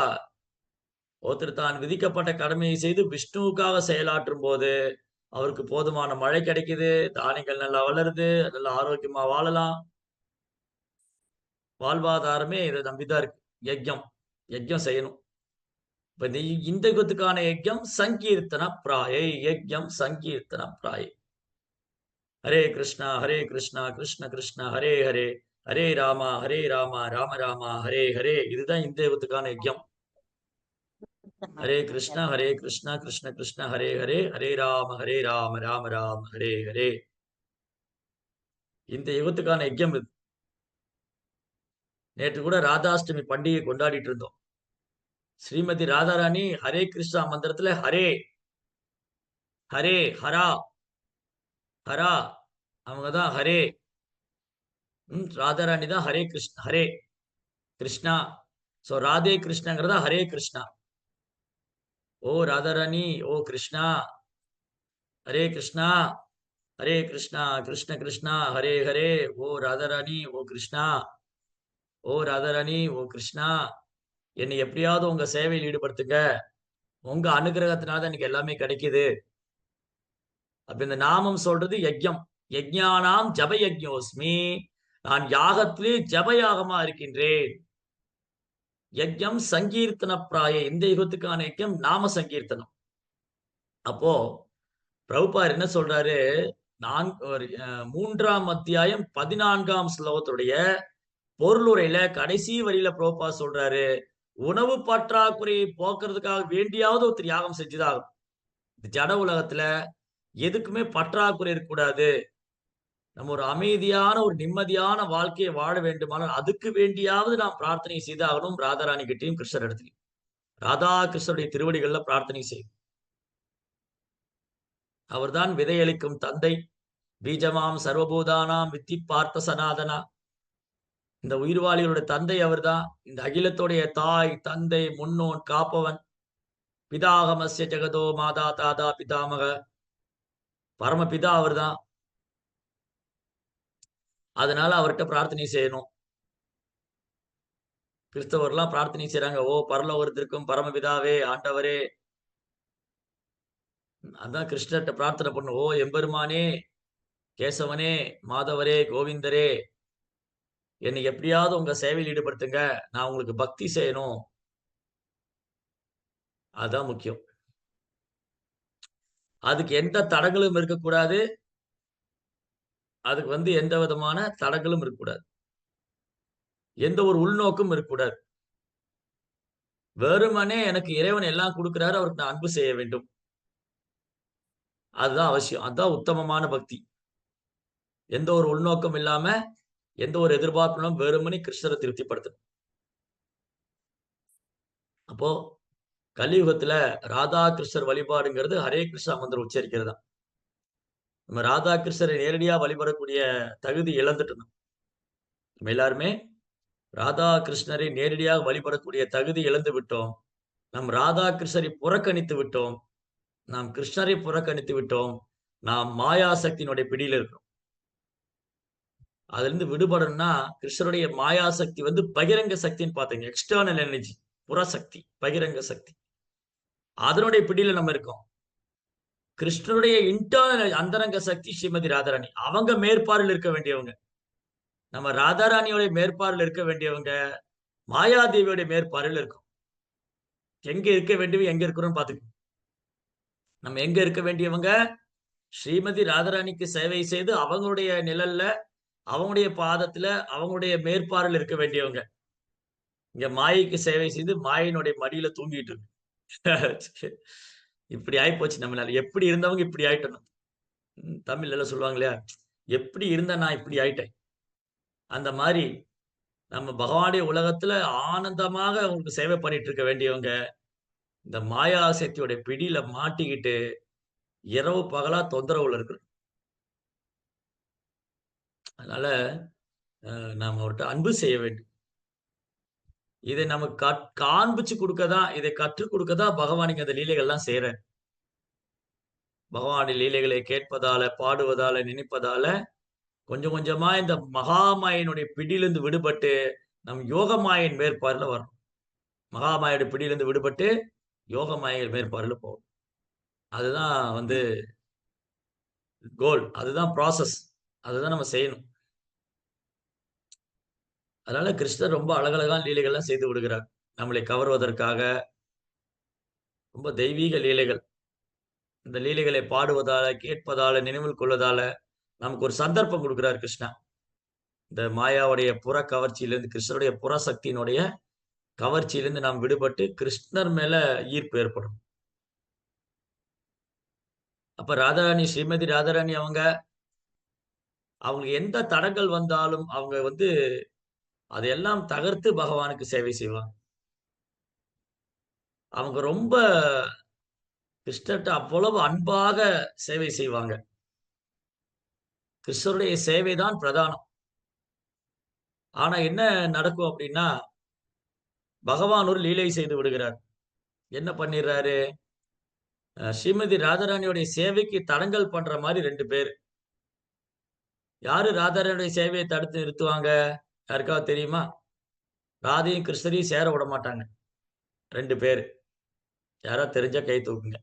ஒருத்தர் தான் விதிக்கப்பட்ட கடமையை செய்து விஷ்ணுவுக்காக செயலாற்றும் போது, அவருக்கு போதுமான மழை கிடைக்குது, தானியங்கள் நல்லா வளருது, நல்லா ஆரோக்கியமா வாழலாம். வாழ்வாதாரமே இத நம்பிதான் இருக்கு. யஜ்ஞம். யஜ்ஞம் செய்யணும். இப்ப இந்த யுகத்துக்கான யஜ்ஞம் சங்கீர்த்தன பிராயை. யஜ்ஞம் சங்கீர்த்தன பிராயை. ஹரே கிருஷ்ணா, ஹரே கிருஷ்ணா, கிருஷ்ண கிருஷ்ணா, ஹரே ஹரே, ஹரே ராமா, ஹரே ராமா, ராம ராமா, ஹரே ஹரே. இதுதான் இந்த யுகத்துக்கான யஜ்ஞம். ஹரே கிருஷ்ணா, ஹரே கிருஷ்ணா, கிருஷ்ண கிருஷ்ணா, ஹரே ஹரே, ஹரே ராம, ஹரே ராம, ராம ராம, ஹரே ஹரே. இந்த யுகத்துக்கான யஜ்ஞம் இது. நேற்று கூட ராதாஷ்டமி பண்டிகை கொண்டாடிட்டு இருந்தோம். ஸ்ரீமதி ராதாராணி ஹரே கிருஷ்ணா மந்திரத்துல ஹரே, ஹரே, ஹரா, ஹரா அவங்க தான் ஹரே. ராதாராணி தான் ஹரே கிருஷ்ண ஹரே கிருஷ்ணா. சோ ராதே கிருஷ்ணங்கிறதா ஹரே கிருஷ்ணா. ஓ ராதாராணி, ஓ கிருஷ்ணா, ஹரே கிருஷ்ணா, ஹரே கிருஷ்ணா, கிருஷ்ண கிருஷ்ணா, ஹரே ஹரே, ஓ ராதாராணி, ஓ கிருஷ்ணா, ஓ ராதாராணி, ஓ கிருஷ்ணா, என்னை எப்படியாவது உங்க சேவையில் ஈடுபடுத்துங்க. உங்க அனுகிரகத்தினால தான் எனக்கு எல்லாமே கிடைக்குது. அப்ப இந்த நாமம் சொல்றது யஜ்ஞம். யஜ்ஞானாம் ஜப யஜ்ஞோஸ்மி. நான் யாகத்திலே ஜப யாகமா இருக்கின்றேன். யஜ்ஞம் சங்கீர்த்தன பிராய. இந்த யுகத்துக்கான யஜ்ஞம் நாம சங்கீர்த்தனம். அப்போ பிரபுபாதர் என்ன சொல்றாரு? ஒரு 3ஆம் அத்தியாயம் 14ஆம் ஸ்லோகத்துடைய பொருளுரையில கடைசி வரியில பிரபுபாத் சொல்றாரு, உணவு பற்றாக்குறையை போக்குறதுக்காக வேண்டியாவது ஒரு தியாகம் செஞ்சுதான் ஆகணும். இந்த ஜட உலகத்துல எதுக்குமே பற்றாக்குறை இருக்கக்கூடாது. நம்ம ஒரு அமைதியான, ஒரு நிம்மதியான வாழ்க்கையை வாழ வேண்டுமானால், அதுக்கு வேண்டியாவது நாம் பிரார்த்தனை செய்தாகணும் ராதாராணி கிட்டயும், கிருஷ்ணர் இடத்திலயும். ராதா கிருஷ்ணருடைய திருவடிகள்ல பிரார்த்தனை செய்யும். அவர்தான் விதையளிக்கும் தந்தை. பீஜமாம் சர்வபூதானாம் வித்தி பார்த்த சனாதனா. இந்த உயிர்வாளிகளுடைய தந்தை அவர்தான். இந்த அகிலத்துடைய தாய், தந்தை, முன்னோன், காப்பவன். பிதாகமஸ்ய ஜெகதோ மாதா தாதா பிதாமக. பரமபிதா அவர்தான். அதனால அவர்ட்ட பிரார்த்தனை செய்யணும். கிறிஸ்தவர்லாம் பிரார்த்தனை செய்றாங்க. ஓ பரலோகத்திற்கும் பரமபிதாவே, ஆண்டவரே. அதான் கிருஷ்ணர்ட்ட பிரார்த்தனை பண்ணணும். ஓ எம்பெருமானே, கேசவனே, மாதவரே, கோவிந்தரே, என்னை எப்படியாவது உங்க சேவையில் ஈடுபடுத்துங்க. நான் உங்களுக்கு பக்தி செய்யணும். அதான் முக்கியம். அதுக்கு எந்த தடங்களும் இருக்கக்கூடாது. அதுக்கு எந்த விதமான தடங்களும் இருக்கக்கூடாது. எந்த ஒரு உள்நோக்கும் இருக்கக்கூடாது. வெறுமனே எனக்கு இறைவன் எல்லாம் குடுக்கிறாரு. அவருக்கு நான் அன்பு செய்ய வேண்டும். அதுதான் அவசியம். அதான் உத்தமமான பக்தி. எந்த ஒரு உள்நோக்கம் இல்லாம, எந்த ஒரு எதிர்பார்ப்பும் இல்லாம வெறுமனே கிருஷ்ணரை திருப்திப்படுத்தணும். அப்போ கலியுகத்துல ராதா கிருஷ்ணர் வழிபாடுங்கிறது ஹரே கிருஷ்ணா மந்திரம் உச்சரிக்கிறது தான். நம்ம ராதா கிருஷ்ணரை நேரடியா வழிபடக்கூடிய தகுதி இழந்துட்டோம். நம்ம எல்லாருமே ராதா கிருஷ்ணரை நேரடியாக வழிபடக்கூடிய தகுதி இழந்து விட்டோம். நம் ராதா கிருஷ்ணரை புறக்கணித்து விட்டோம். நாம் கிருஷ்ணரை புறக்கணித்து விட்டோம். நாம் மாயா சக்தியினுடைய பிடியில இருக்கிறோம். அதிலிருந்து விடுபடணும்னா, கிருஷ்ணருடைய மாயா சக்தி பகிரங்க சக்தின்னு பார்த்தீங்க. எக்ஸ்டர்னல் எனர்ஜி, புறசக்தி, பகிரங்க சக்தி. அதனுடைய பிடியில நம்ம இருக்கோம். கிருஷ்ணருடைய இன்டர்னல் அந்தரங்க சக்தி ஸ்ரீமதி ராதாராணி. அவங்க மேற்பார்வையில் இருக்க வேண்டியவங்க. நம்ம ராதாராணியோட மேற்பார்வையில் இருக்க வேண்டியவங்க, மாயாதேவியோட மேற்பார்வையில் இருக்கோம். எங்க இருக்க வேண்டியவங்க, எங்க இருக்கிறோம்னு பார்த்துக்கணும். நம்ம எங்க இருக்க வேண்டியவங்க, ஸ்ரீமதி ராதாராணிக்கு சேவை செய்து அவங்களுடைய நிழல்ல, அவங்களுடைய பாதத்துல, அவங்களுடைய மேற்பார்வையில் இருக்க வேண்டியவங்க. இங்க மாயைக்கு சேவை செய்து மாயையினுடைய மடியில தூங்கிட்டு இருக்கு. இப்படி ஆயிப்போச்சு நம்மளால. எப்படி இருந்தவங்க இப்படி ஆயிட்டோம். தமிழ்ல எல்லாம் சொல்லுவாங்க இல்லையா? எப்படி இருந்தேன் நான் இப்படி ஆயிட்டேன். அந்த மாரி நம்ம பகவானுடைய உலகத்துல ஆனந்தமாக அவங்களுக்கு சேவை பண்ணிட்டு இருக்க வேண்டியவங்க, இந்த மாயா சக்தியோட பிடியில மாட்டிக்கிட்டு, இரவு பகலா தொந்தரவுல இருக்கிறோம். அதனால நாம அவர்ட்ட அன்பு செய்ய வேண்டும். இதை நமக்கு காண்பிச்சு குடுக்க தான், இதை கற்றுக் குடுக்க தான் பகவான் இங்க அந்த லீலைகள்லாம் செய்றார். பகவானுடைய லீலைகளை கேட்பதால, பாடுவதால, நினைப்பதால, கொஞ்சம் கொஞ்சமா இந்த மகாமாயனுடைய பிடியிலிருந்து விடுபட்டு, நம் யோகமாயையின் மேற்பார்வையில வரணும். மகாமாயையோட பிடியிலிருந்து விடுபட்டு, யோகமாயை மேற்பார்வையில போகணும். அதுதான் கோல். அதுதான் ப்ராசஸ். அதுதான் நம்ம செய்யணும். அதனால கிருஷ்ணர் ரொம்ப அழகழகான லீலைகள்லாம் செய்து விடுகிறார். நம்மளை கவர்வதற்காக ரொம்ப தெய்வீக லீலைகள். இந்த லீலைகளை பாடுவதால, கேட்பதால, நினைவில் கொள்வதால, நமக்கு ஒரு சந்தர்ப்பம் குடுக்கிறார் கிருஷ்ணா. இந்த மாயாவுடைய புற கவர்ச்சியிலிருந்து, கிருஷ்ணருடைய புற சக்தியினுடைய கவர்ச்சியிலிருந்து நாம் விடுபட்டு, கிருஷ்ணர் மேல ஈர்ப்பு ஏற்படும். அப்ப ராதாராணி, ஸ்ரீமதி ராதாராணி அவங்களுக்கு எந்த தடங்கல் வந்தாலும், அவங்க அதையெல்லாம் தகர்த்து பகவானுக்கு சேவை செய்வாங்க. அவங்க ரொம்ப கிருஷ்ணர்ட்ட அவ்வளவு அன்பாக சேவை செய்வாங்க. கிருஷ்ணருடைய சேவை தான் பிரதானம். ஆனா என்ன நடக்கும் அப்டின்னா, பகவான் ஒரு லீலை செய்து விடுகிறார். என்ன பண்ணிர்றாரு? ஸ்ரீமதி ராதாராணியோடைய சேவைக்கு தடங்கல் பண்ற மாரி 2 பேரு. யாரு ராதாராணியோட சேவைய தடுத்து நிறுத்துவாங்க? யாருக்காவது தெரியுமா? ராதையும், கிருஷ்ணரையும் சேர விடமாட்டாங்க. 2 பேரு. யாராவது தெரிஞ்சா கை தூக்குங்க.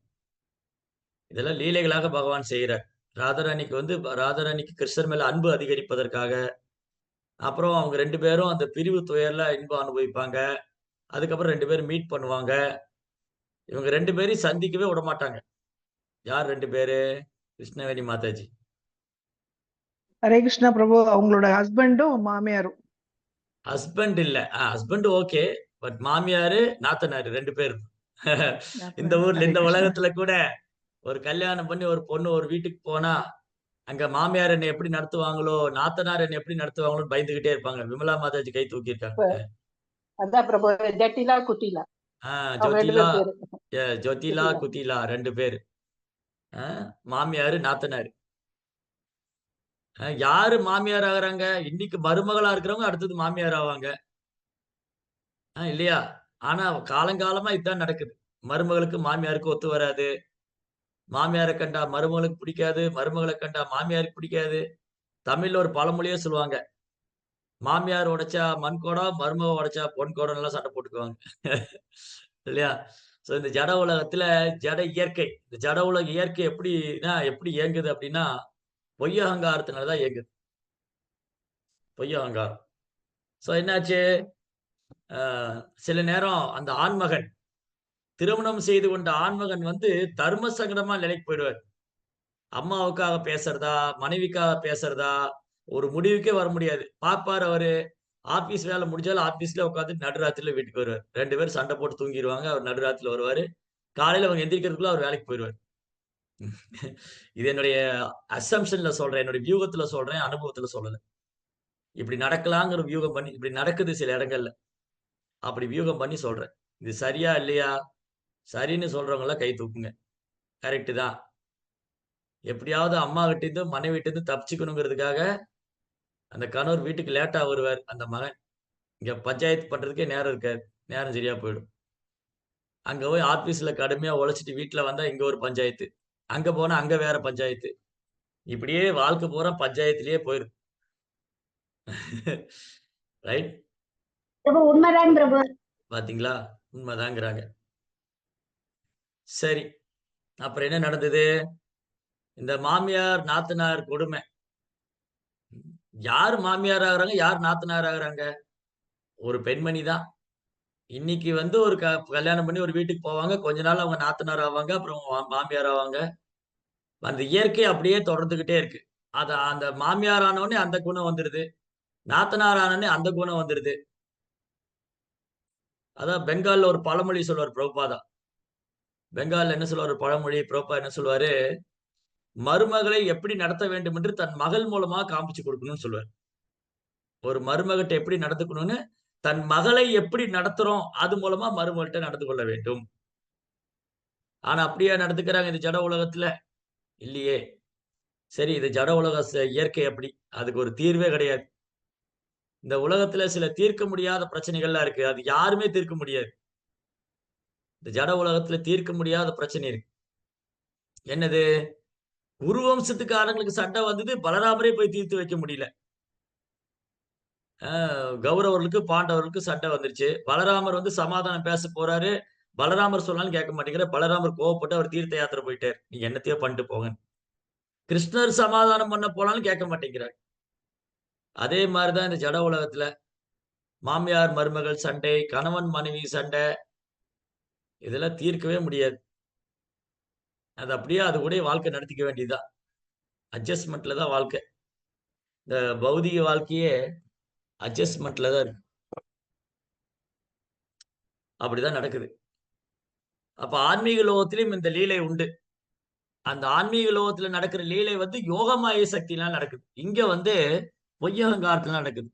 இதெல்லாம் லீலைகளாக பகவான் செய்றார். ராதாராணிக்கு ராதாராணிக்கு கிருஷ்ணர் மேல அன்பு அதிகரிப்பதற்காக, அப்புறம் அவங்க 2 பேரும் அந்த பிரிவு துயர்ல இன்பம் அனுபவிப்பாங்க. அதுக்கப்புறம் 2 பேரும் மீட் பண்ணுவாங்க. இவங்க 2 பேரையும் சந்திக்கவே விடமாட்டாங்க. யார் 2 பேரு? கிருஷ்ணவேணி மாதாஜி. ஹரே கிருஷ்ணா பிரபு. அவங்களோட ஹஸ்பண்டும் மாமியாரும். ஹஸ்பண்ட் இல்ல. Husband okay. பட் மாமியாரு, நாத்தனாரு 2 பேர். இந்த ஊர்ல, ஹரே இந்த கிருஷ்ணா. உலகத்துல கூட ஒரு கல்யாணம் பண்ணி ஒரு பொண்ணு ஒரு வீட்டுக்கு போனா, அங்க மாமியார் என்னை எப்படி நடத்துவாங்களோ, நாத்தனார் என்னை எப்படி நடத்துவாங்களோன்னு பயந்துகிட்டே இருப்பாங்க. விமலா மாதாஜி கை தூக்கியிருக்காங்க. அதான் பிரபு, ஜட்டிலா குட்டிலா அவங்க 2 ஜோதிலா, பேர் ஜோதிலா, குட்டிலா. குட்டிலா 2 பேரு. மாமியாரு, நாத்தனாரு. யாரு மாமியார் ஆகுறாங்க? இன்னைக்கு மருமகளா இருக்கிறவங்க அடுத்தது மாமியார் ஆவாங்க. இல்லையா? ஆனா காலங்காலமா இதான் நடக்குது. மருமகளுக்கு மாமியாருக்கு ஒத்து வராது. மாமியார கண்டா மருமகளுக்கு பிடிக்காது. மருமகள கண்டா மாமியாருக்கு பிடிக்காது. தமிழ்ல ஒரு பழமொழியே சொல்லுவாங்க. மாமியார் உடைச்சா மண் குடம், மருமக உடைச்சா பொன் குடம்லாம் சண்டை போட்டுக்குவாங்க. இல்லையா? சோ இந்த ஜட உலகத்துல ஜட இயற்கை. இந்த ஜட உலக இயற்கை எப்படி இயங்குது அப்படின்னா, பொய் அகங்காரத்தினால தான் இயங்குது. பொய் அகங்காரம். சோ என்னாச்சு? அ சில நேரம் அந்த ஆண்மகன், திருமணம் செய்து கொண்ட ஆண்மகன் தர்ம சங்கடமா நிலைக்கு போயிடுவார். அம்மாவுக்காக பேசுறதா, மனைவிக்காக பேசுறதா, ஒரு முடிவுக்கே வர முடியாது. பார்ப்பாரு அவரு, ஆபீஸ் வேலை முடிஞ்சாலும் ஆபீஸ்ல உட்கார்ந்துட்டு நடுராத்திரில வீட்டுக்கு வருவாரு. 2 பேரும் சண்டை போட்டு தூங்கிருவாங்க. அவர் நடுராத்திரில வருவாரு. காலையில அவங்க எந்திரிக்கிறதுக்குள்ள அவர் வேலைக்கு போயிருவாரு. இது என்னுடைய அசம்ப்ஷன்ல சொல்றேன். என்னுடைய வியூகத்துல சொல்றேன். அனுபவத்துல சொல்லல. இப்படி நடக்கலாங்கிற வியூகம் பண்ணி இப்படி நடக்குது சில இடங்கள்ல. அப்படி வியூகம் பண்ணி சொல்றேன். இது சரியா? இல்லையா? சரின்னு சொல்றவங்க எல்லாம் கை தூக்குங்க. கரெக்ட் தான். எப்படியாவது அம்மாகிட்ட இருந்து, மனைவிட்ட இருந்து தப்பிச்சுக்கணுங்கிறதுக்காக, அந்த கணவர் வீட்டுக்கு லேட்டா வருவார். அந்த மகன். இங்க பஞ்சாயத்து பண்றதுக்கே நேரம் இருக்காது. நேரம் சரியா போயிடும். அங்க போய் ஆபீஸ்ல கடுமையா உழைச்சுட்டு வீட்ல வந்தா இங்க ஒரு பஞ்சாயத்து. அங்க போனா அங்க வேற பஞ்சாயத்து. இப்படியே வாழ்க்கை பூரா பஞ்சாயத்திலேயே போயிரும். ரைட்? பிரபு உண்மைதான் பிரபு. பாத்தீங்களா? உண்மைதாங்கிறாங்க. சரி. அப்புறம் என்ன நடந்தது? இந்த மாமியார், நாத்தனார் கொடுமை. யார் மாமியார் ஆகுறாங்க? யார் நாத்தனார் ஆகுறாங்க? ஒரு பெண்மணி தான். இன்னைக்கு ஒரு கல்யாணம் பண்ணி ஒரு வீட்டுக்கு போவாங்க. கொஞ்ச நாள் அவங்க நாத்தனார் ஆவாங்க. அப்புறம் மாமியார் ஆவாங்க. அந்த இயற்கை அப்படியே தொடர்ந்துகிட்டே இருக்கு. அந்த மாமியார் ஆன உடனே அந்த குணம் வந்துருது. நாத்தனார் ஆன உடனே அந்த குணம் வந்துருது. அதான் பெங்கால்ல ஒரு பழமொழி சொல்லுவார் பிரபுபாதா. பெங்கால்ல என்ன சொல்லுவாரு பழமொழி? பிரபுபாதா என்ன சொல்லுவாரு? மருமகளை எப்படி நடத்த வேண்டும் என்று தன் மகள் மூலமா காமிச்சு கொடுக்கணும்னு சொல்லுவாரு. ஒரு மருமகிட்ட எப்படி நடந்துக்கணும்னு, தன் மகளை எப்படி நடத்துறோம், அது மூலமா மருமகள்ட்ட நடந்து கொள்ள வேண்டும். ஆனா அப்படியா நடந்துக்கிறாங்க இந்த ஜட உலகத்துல? இல்லையே. சரி, இது ஜட உலக இயற்கை அப்படி. அதுக்கு ஒரு தீர்வே கிடையாது. இந்த உலகத்துல சில தீர்க்க முடியாத பிரச்சனைகள்லாம் இருக்கு. அது யாருமே தீர்க்க முடியாது. இந்த ஜட உலகத்துல தீர்க்க முடியாத பிரச்சனை இருக்கு. என்னது? குரு வம்சத்துக்காரங்களுக்கு சண்டை வந்தது, பலராமரே போய் தீர்த்து வைக்க முடியல. கௌரவர்களுக்கு, பாண்டவர்களுக்கு சண்டை வந்துருச்சு. பலராமர் சமாதானம் பேச போறாரு. பலராமர் சொன்னாலும் கேட்க மாட்டேங்கிறார். பலராமர் கோவப்பட்டு அவர் தீர்த்த யாத்திரை போயிட்டாரு. நீங்க என்னத்தையோ பண்ணிட்டு போங்க. கிருஷ்ணர் சமாதானம் பண்ண போனாலும் கேட்க மாட்டேங்கிறார். அதே மாரிதான் இந்த ஜட உலகத்துல மாமியார், மருமகள் சண்டை, கணவன் மனைவி சண்டை, இதெல்லாம் தீர்க்கவே முடியாது. அது அப்படியே அது கூடயே வாழ்க்கை நடத்திக்க வேண்டியதுதான். அட்ஜஸ்ட்மென்ட்ல தான் வாழ்க்கை. இந்த பௌதிக வாழ்க்கையே அட்ஜஸ்ட்மென்ட்ல தான் இருக்கு. அப்படிதான் நடக்குது. அப்ப ஆன்மீக லோகத்திலும் இந்த லீலை உண்டு. அந்த ஆன்மீக லோகத்துல நடக்கிற லீலை யோகமாய சக்தியினால நடக்குது. இங்க பொய்யகங்காரத்துல நடக்குது.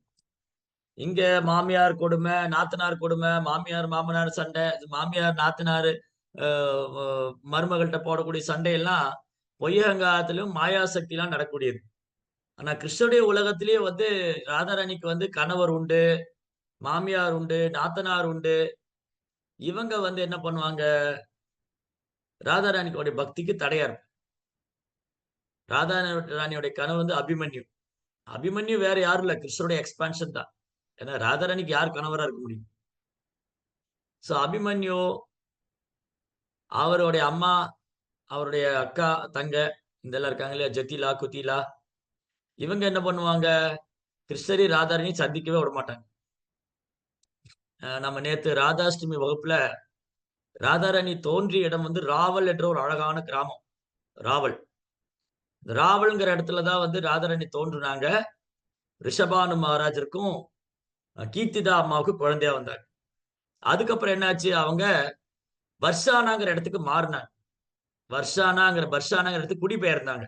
இங்க மாமியார் கொடுமை, நாத்தனார் கொடுமை, மாமியார் மாமனார் சண்டை, மாமியார் நாத்தனார் மருமகள்கிட்ட போடக்கூடிய சண்டையெல்லாம் பொய்யகங்காரத்திலும் மாயா சக்தியிலாம் நடக்கக்கூடியது. ஆனா கிருஷ்ணனுடைய உலகத்திலேயே ராதாராணிக்கு கணவர் உண்டு, மாமியார் உண்டு, நாத்தனார் உண்டு. இவங்க என்ன பண்ணுவாங்க? ராதாராணியோட பக்திக்கு தடையா இருக்கும். ராதாராணியோட கணவர் அபிமன்யு. அபிமன்யு வேற யாரும் இல்ல, கிருஷ்ணருடைய எக்ஸ்பான்ஷன் தான். ஏன்னா ராதாராணிக்கு யார் கணவரா இருக்க முடியும்? சோ அபிமன்யு, அவருடைய அம்மா, அவருடைய அக்கா, தங்க இதெல்லாம் இருக்காங்க இல்லையா? ஜதிலா, குதிலா, இவங்க என்ன பண்ணுவாங்க? கிருஷ்ணரையும் ராதாராணியும் சந்திக்கவே விட மாட்டாங்க. நம்ம நேத்து ராதாஷ்டமி வகுப்புல ராதாராணி தோன்றிய இடம் ராவல் என்ற ஒரு அழகான கிராமம். ராவல். இந்த ராவல்ங்கிற இடத்துலதான் வந்து ராதாராணி தோன்றுனாங்க. ரிஷபானு மகாராஜருக்கும் கீர்த்திதா அம்மாவுக்கு குழந்தையா வந்தாங்க. அதுக்கப்புறம் என்னாச்சு, அவங்க வர்ஷானாங்கிற இடத்துக்கு மாறினாங்க. பர்ஷானாங்கிற இடத்துக்கு குடிபெயர்ந்தாங்க.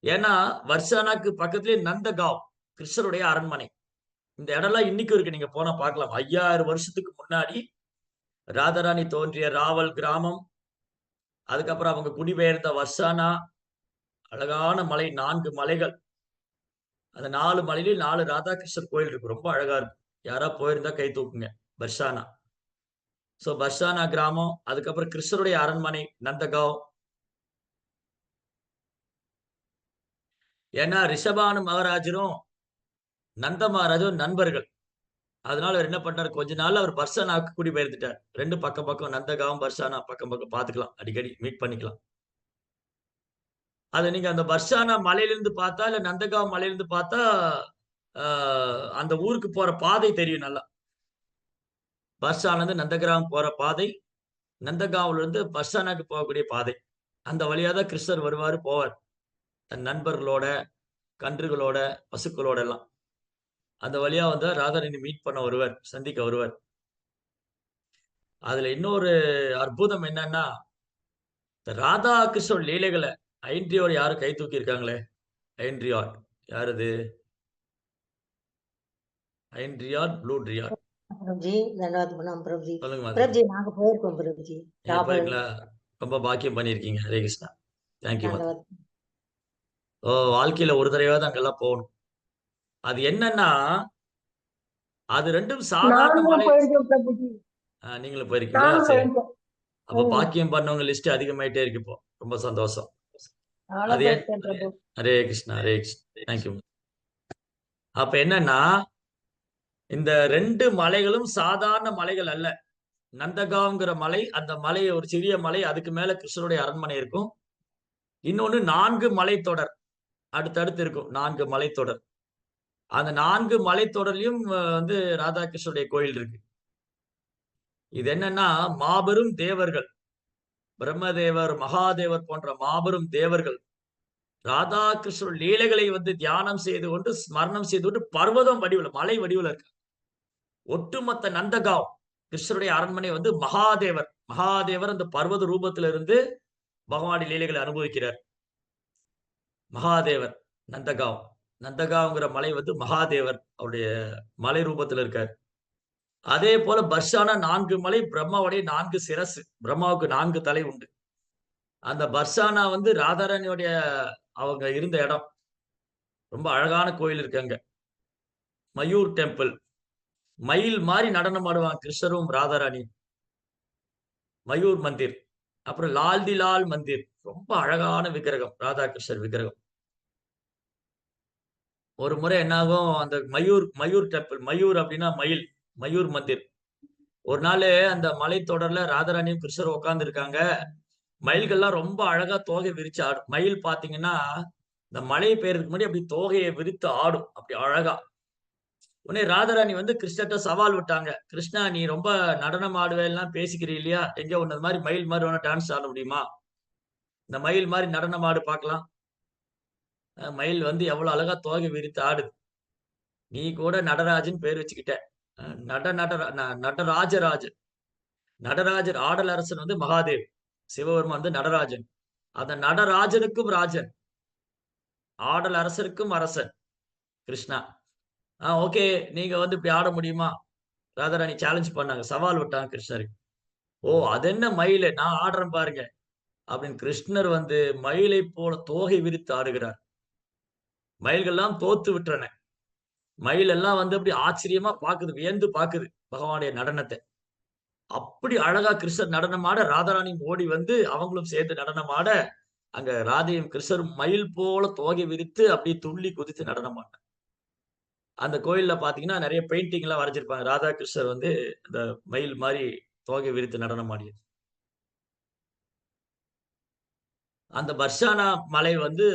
ஏன்னா வர்ஷானாக்கு பக்கத்திலே நந்தகாவ் கிருஷ்ணருடைய அரண்மனை. இந்த இடம்லாம் இன்னைக்கும் இருக்கு, நீங்க போனா பார்க்கலாம். 5000 வருஷத்துக்கு முன்னாடி ராதாராணி தோன்றிய ராவல் கிராமம், அதுக்கப்புறம் அவங்க குடிபெயர்ந்த வர்ஷானா, அழகான மலை, 4 மலைகள். அந்த 4 மலையிலும் 4 ராதாகிருஷ்ணர் கோயில் இருக்கு. ரொம்ப அழகா இருக்கும். யாரா போயிருந்தா கை தூக்குங்க. பர்ஷானா. சோ பர்ஷானா கிராமம், அதுக்கப்புறம் கிருஷ்ணருடைய அரண்மனை நந்தகாவ். ஏன்னா ரிஷபானு மகாராஜரும் நந்த மகாராஜரும் நண்பர்கள். அதனால அவர் என்ன பண்றாரு, கொஞ்ச நாள் அவர் பர்ஷானாவுக்கு குடிபெயர்ந்துட்டார். 2 பக்கம் பக்கம், நந்தகாவும் பர்ஷானா பக்கம் பக்கம் பாத்துக்கலாம். அடிக்கடி மீட் பண்ணிக்கலாம். அத நீங்க அந்த பர்ஷானா மலையிலிருந்து பார்த்தா, இல்ல நந்தகாவ் மலையிலிருந்து பார்த்தா, அந்த ஊருக்கு போற பாதை தெரியும் நல்லா. பர்ஷான்ல நந்தகிராம் போற பாதை, நந்தகாவ்ல இருந்து பர்ஷானாக்கு போகக்கூடிய பாதை. அந்த வழியா தான் கிருஷ்ணர் வருவாரு, போவார். தன் நண்பர்களோட, கன்றுகளோட, பசுக்களோட எல்லாம். அந்த வழியா வந்து ராதாராணி மீட் பண்ண வருவார், சந்திக்க வருவார். அதுல இன்னொரு அற்புதம் என்னன்னா, இந்த ராதா கிருஷ்ணர் லீலைகளை ஐன்ட்ரியோர் யாரும் கை தூக்கி இருக்காங்களே? ஐன்ட்ரியார் யார் அது? ஐன்ட்ரியார், ப்ளூ ட்ரியார். प्रभु जी धन्यवाद प्रणाम प्रभु जी சொல்லுங்க प्रभु மாதா. जी நாங்க போயிருக்கோம் प्रभु जी நீங்க ராவல் போயிருக்கீங்களா? ரொம்ப பாக்கியம் பண்ணியிருக்கீங்க. ஹரே கிருஷ்ணா. தேங்க்யூ மாதா. தண்டவத் வாழ்க்கையில ஒரு தடவையாவது அங்கெல்லாம் போகணும். அது என்னன்னா, அது 2ம் சாதாரண நாங்களும் மலை. போயிருக்கோம் பிரபுஜி. நீங்களும் போயிருக்கீங்களா? நானும் சரி. போயிருக்கோம். அப்ப பாக்கியம் பண்ணவங்க லிஸ்ட் அதிகமாயிட்டே இருக்கு இப்போ. ரொம்ப சந்தோஷம். நானும் அது ஏன்? போயிருக்கேன் பிரபு. ஹரே கிருஷ்ணா, ஹரே கிருஷ்ணா. தேங்க்யூ. அப்ப என்னன்னா, இந்த 2 மலைகளும் சாதாரண மலைகள் அல்ல. நந்தகாவ்ங்கிற மலை, அந்த மலை ஒரு சிறிய மலை, அதுக்கு மேல கிருஷ்ணருடைய அரண்மனை இருக்கும். இன்னொன்னு 4 மலைத்தொடர் அடுத்தடுத்து இருக்கும். 4 மலைத்தொடர். அந்த 4 மலைத்தொடர்லயும் வந்து ராதாகிருஷ்ணருடைய கோயில் இருக்கு. இது என்னன்னா, மாபெரும் தேவர்கள், பிரம்மதேவர், மகாதேவர் போன்ற மாபெரும் தேவர்கள் ராதாகிருஷ்ணர் லீலைகளை வந்து தியானம் செய்து கொண்டு, ஸ்மரணம் செய்து கொண்டு பர்வதம் வடிவுல, மலை வடிவுல இருக்கு. ஒட்டுமொத்த நந்தகாவ் கிருஷ்ணருடைய அரண்மனை வந்து மகாதேவர் அந்த பர்வத ரூபத்துல இருந்து பகவானுடைய லீலைகளை அனுபவிக்கிறார். மகாதேவர் நந்தகாவ்ங்கிற மலை வந்து மகாதேவர் அவருடைய மலை ரூபத்துல இருக்கார். அதே போல பர்ஷானா 4 மலை, பிரம்மாவுடைய 4 சிரசு. பிரம்மாவுக்கு 4 தலை உண்டு. அந்த பர்ஷானா வந்து ராதாராணியோடைய அவங்க இருந்த இடம். ரொம்ப அழகான கோயில் இருக்கு அங்க. மயூர் டெம்பிள். மயில் மாதிரி நடனம் ஆடுவாங்க கிருஷ்ணரும் ராதாராணி. மயூர் மந்திர். அப்புறம் லால் மந்திர். ரொம்ப அழகான விக்கிரகம், ராதாகிருஷ்ணர் விக்கிரகம். ஒரு முறை என்னாகும், அந்த மயூர் டெம்பிள், மயூர் அப்படின்னா மயில், மயூர் மந்திர். ஒரு நாள் அந்த மலைத்தொடர்ல ராதாராணியும் கிருஷ்ணரும் உட்கார்ந்து இருக்காங்க. மயில்கள்லாம் ரொம்ப அழகா தோகை விரிச்சு ஆடும். மயில் பாத்தீங்கன்னா இந்த மழை பெய்யறதுக்கு முன்னாடி அப்படி தோகையை விரித்து ஆடும், அப்படி அழகா. உடனே ராதாராணி வந்து கிருஷ்ணர்ட்ட சவால் விட்டாங்க. கிருஷ்ணா, நீ ரொம்ப நடனம் ஆடுவேலாம் பேசிக்கிறீ இல்லையா? எங்க உன்ன மாதிரி மயில் மாதிரி வேணா டான்ஸ் ஆட முடியுமா? இந்த மயில் மாதிரி நடனம் ஆடு பார்க்கலாம். மயில் வந்து எவ்வளவு அழகா தோகை விரித்து ஆடுது. நீ கூட நடராஜன் பேர் வச்சுக்கிட்ட. நடராஜராஜன். நடராஜர் ஆடல் அரசன் வந்து மகாதேவ். சிவபெருமான் வந்து நடராஜன். அந்த நடராஜனுக்கும் ராஜன், ஆடல் அரசருக்கும் அரசன் கிருஷ்ணா. ஓகே, நீங்க வந்து இப்படி ஆட முடியுமா? ராதாராணி சேலஞ்ச் பண்ணாங்க, சவால் விட்டாங்க கிருஷ்ணருக்கு. ஓ, அது என்ன மயிலு, நான் ஆடுறேன் பாருங்க அப்படின்னு கிருஷ்ணர் வந்து மயிலை போல தோகை விரித்து ஆடுகிறார். மயில்கள்லாம் தோத்து விட்டுறன. மயில் எல்லாம் வந்து அப்படி ஆச்சரியமா பாக்குது, வியந்து பாக்குது பகவானுடைய நடனத்தை. அப்படி அழகா கிருஷ்ணர் நடனம் ஆட, ராதாராணியும் ஓடி வந்து அவங்களும் சேர்ந்து நடனம் ஆட, அங்க ராதையும் கிருஷ்ணரும் மயில் போல தோகை விரித்து அப்படியே துள்ளி குதித்து நடனம் ஆட. அந்த கோயில்ல பாத்தீங்கன்னா நிறைய பெயிண்டிங் எல்லாம் வரைஞ்சிருப்பாங்க. ராதா கிருஷ்ணர் வந்து இந்த மயில் மாதிரி தோகை விரித்து நடனம் ஆடியது. அந்த பர்ஷானா மலை வந்து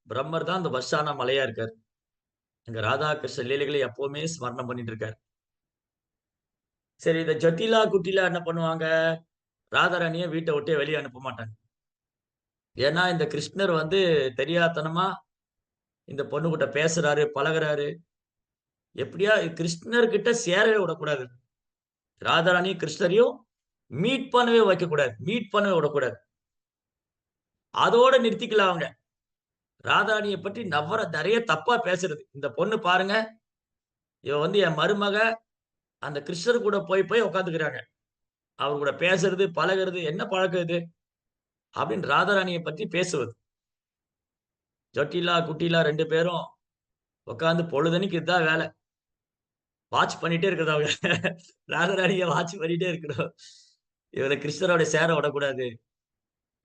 பிரம்மர் தான் அந்த பர்ஷானா மலையா இருக்காரு. அங்க ராதாகிருஷ்ண லீலைகளை எப்பவுமே ஸ்மரணம் பண்ணிட்டு இருக்காரு. சரி, இந்த ஜட்டிலா குட்டிலா என்ன பண்ணுவாங்க? ராதாராணிய வீட்டை விட்டே வெளியே அனுப்ப மாட்டாங்க. ஏன்னா இந்த கிருஷ்ணர் வந்து தெரியாத்தனமா இந்த பொண்ணுகிட்ட பேசுறாரு, பழகுறாரு. எப்படியா கிருஷ்ணர்கிட்ட சேரவே விடக்கூடாது. ராதாராணியும் கிருஷ்ணரையும் மீட் பண்ணவே வைக்கக்கூடாது. மீட் பண்ணவே விடக்கூடாது. அதோட நிறுத்திக்கலாம் அவங்க. ராதாராணிய பற்றி நெறைய தப்பா பேசுறது. இந்த பொண்ணு பாருங்க, இவ வந்து என் மருமக, அந்த கிருஷ்ணர் கூட போய் போய் உட்கார்ந்துக்கிறாங்க. அவர் கூட பேசுறது, பழகுறது, என்ன பழக்கம் இது? அப்படின்னு ராதாராணிய பத்தி பேசுவது. ஜட்டிலா, குட்டிலா 2 பேரும் உட்கார்ந்து பொழுதன்னைக்கு இதான் வேலை. வாட்ச் பண்ணிட்டே இருக்கிறது அவங்க. ராதாராணிய வாட்ச் பண்ணிட்டே இருக்கணும். இவள கிருஷ்ணரோட சேர விடக்கூடாது.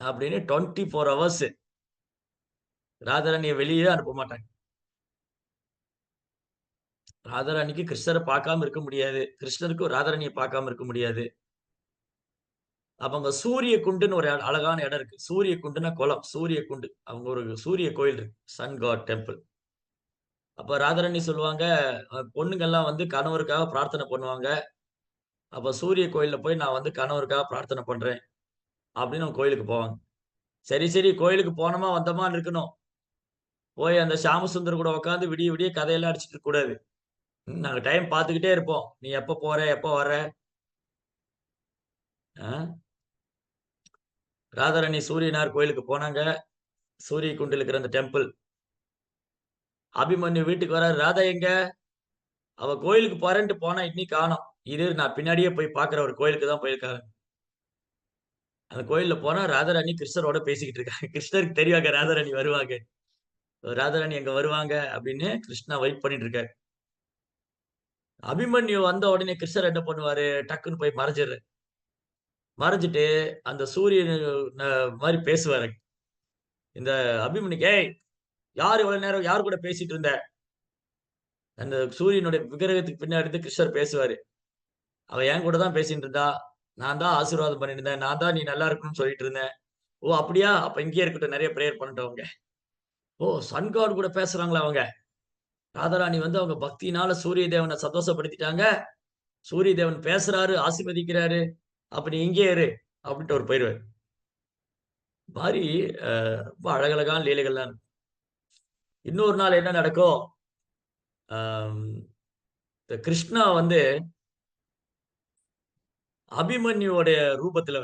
அப்படின்னு 24 ஹவர்ஸ் ராதாராணிய வெளியே அனுப்ப மாட்டாங்க. ராதாராணிக்கு கிருஷ்ணர பார்க்காம இருக்க முடியாது. கிருஷ்ணருக்கும் ராதாராணிய பார்க்காம இருக்க முடியாது. அப்ப அங்க சூரிய குண்டுன்னு ஒரு அழகான இடம் இருக்கு. சூரிய குண்டுன்னா குளம். சூரிய குண்டு. அவங்க ஒரு சூரிய கோயில் இருக்கு. Sun god temple. அப்ப ராதாராணி சொல்லுவாங்க, பொண்ணுங்கலாம் வந்து கணவருக்காக பிரார்த்தனை பண்ணுவாங்க. அப்ப சூரிய கோயில்ல போய் நான் வந்து கணவருக்காக பிரார்த்தனை பண்றேன். அப்படின்னு அவங்க கோயிலுக்கு போவாங்க. சரி, சரி கோயிலுக்கு போனோமா, வந்தோமான்னு இருக்கணும். போய் அந்த ஷியாமசுந்தர் கூட உட்கார்ந்து விடிய விடிய கதையெல்லாம் அடிச்சிட்டு இருக்க கூடாது. நாங்க டைம் பார்த்துக்கிட்டே இருப்போம். நீ எப்ப போற? எப்ப வர்ற? ஆ? ராதாராணி சூரியனார் கோயிலுக்கு போனாங்க. சூரிய குண்டில் இருக்கிற அந்த டெம்பிள். அபிமன்யு வீட்டுக்கு வராரு. ராதா எங்க? அவ கோயிலுக்கு போறேன்ட்டு போனா இன்னைக்கு காணோம். இரு நான் பின்னாடியே போய் பார்க்கிறேன். ஒரு கோயிலுக்கு தான் போயிருக்காங்க. அந்த கோயில்ல போனா ராதாராணி கிருஷ்ணரோட பேசிக்கிட்டு இருக்காங்க. கிருஷ்ணருக்கு தெரியாங்க ராதாராணி வருவாங்க. ராதாராணி அங்க வருவாங்க அப்படின்னு கிருஷ்ணா வெயிட் பண்ணிட்டு இருக்காரு. அபிமன்யு வந்த உடனே கிருஷ்ணர் என்ன பண்ணுவாரு? டக்குன்னு போய் மறைஞ்சிடுறாரு. மறைஞ்சிட்டு அந்த சூரியன் மாரி பேசுவாரு. இந்த அபிமன்யுக்கு, "ஏய் யார் இவ்வளவு நேரம் யார் கூட பேசிட்டு இருந்த?" அந்த சூரியனுடைய விக்கிரகத்துக்கு பின்னாடி இருந்து கிருஷ்ணர் பேசுவாரு. "அவ என் கூட தான் பேசிட்டு இருந்தா. நான் தான் ஆசீர்வாதம் பண்ணிட்டு இருந்தேன். நான் தான் நீ நல்லா இருக்கணும்னு சொல்லிட்டு இருந்தேன்." "ஓ! அப்படியா? அப்ப இங்கேயே இருக்கட்டும். நெறைய பிரேயர் பண்ணட்டும் அவங்க." ஓ! சன் காட் கூட பேசுறாங்களா அவங்க? ராதாராணி வந்து அவங்க பக்தியினால சூரிய தேவன சந்தோஷப்படுத்திட்டாங்க. சூரிய தேவன் பேசுறாரு, ஆசீர்வதிக்கிறாரு. "அப்ப நீ இங்கேயே இரு." அப்படின்ட்டு அவரு போயிருவாரு. மாரி அ ரொம்ப அழகழகான லீலைகள்லாம் இருக்கு. இன்னொரு நாள் என்ன நடக்கும்? அம் இந்த கிருஷ்ணா வந்து அபிமன்யுவோடைய ரூபத்துல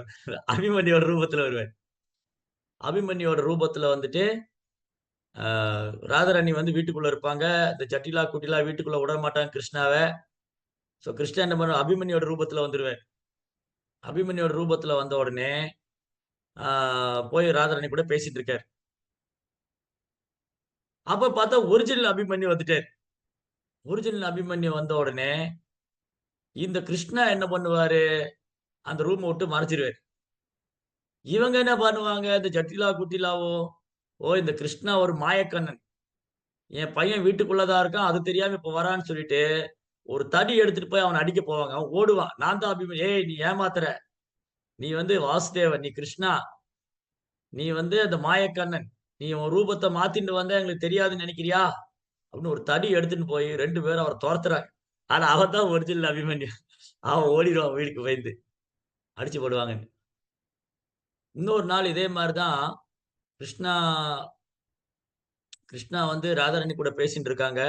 அபிமன்யுவோட ரூபத்துல வருவாரு. அபிமன்யுவோட ரூபத்துல வந்துட்டு, அ ராதாராணி வந்து வீட்டுக்குள்ள இருப்பாங்க. இந்த ஜட்டிலா, குட்டிலா வீட்டுக்குள்ள விடமாட்டாங்க கிருஷ்ணாவ. கிருஷ்ணா என்ன பண்ணுவாரு? அபிமன்யுவோட ரூபத்துல வந்துருவாரு. அபிமன்யுவோட ரூபத்துல வந்த உடனே, ஆ போய் ராதாராணி கூட பேசிட்டு இருக்காரு. அப்ப பார்த்தா ஒரிஜினல் அபிமன்யு வந்துட்டாரு. ஒரிஜினல் அபிமன்யு வந்த உடனே, இந்த கிருஷ்ணா என்ன பண்ணுவாரு? அந்த ரூம விட்டு மறைச்சிருவாரு. இவங்க என்ன பண்ணுவாங்க? இந்த ஜட்டிலா, குட்டிலாவோ, ஓ! இந்த கிருஷ்ணா ஒரு மாயக்கண்ணன். என் பையன் வீட்டுக்குள்ள தான் இருக்கான். அது தெரியாம இப்ப வரான்னு சொல்லிட்டு, ஒரு தடி எடுத்துட்டு போய் அவன அடிக்க போவாங்க. அவன் ஓடுவான். நான் தான் அபிமன்யு. "ஏய்! நீ ஏமாத்துற. நீ வந்து வாசுதேவன். நீ கிருஷ்ணா. நீ வந்து அந்த மாயக்கண்ணன். நீ உன் ரூபத்த மாத்திண்டு வந்த எங்களுக்கு தெரியாதுன்னு நெனைக்கிறியா?" அப்படின்னு ஒரு தடி எடுத்துட்டு போய் 2 பேரும் அவர தொரத்துறாங்க. ஆனா அவன் தான் ஒரிஜினல் அபிமன்யு. அவன் ஓடிருவான் வீட்டுக்கு பயந்து. அடிச்சு போடுவாங்கன்னு. இன்னொரு நாள் இதே மாரி தான் கிருஷ்ணா கிருஷ்ணா வந்து ராதாராணி கூட பேசிட்டு இருக்காங்க.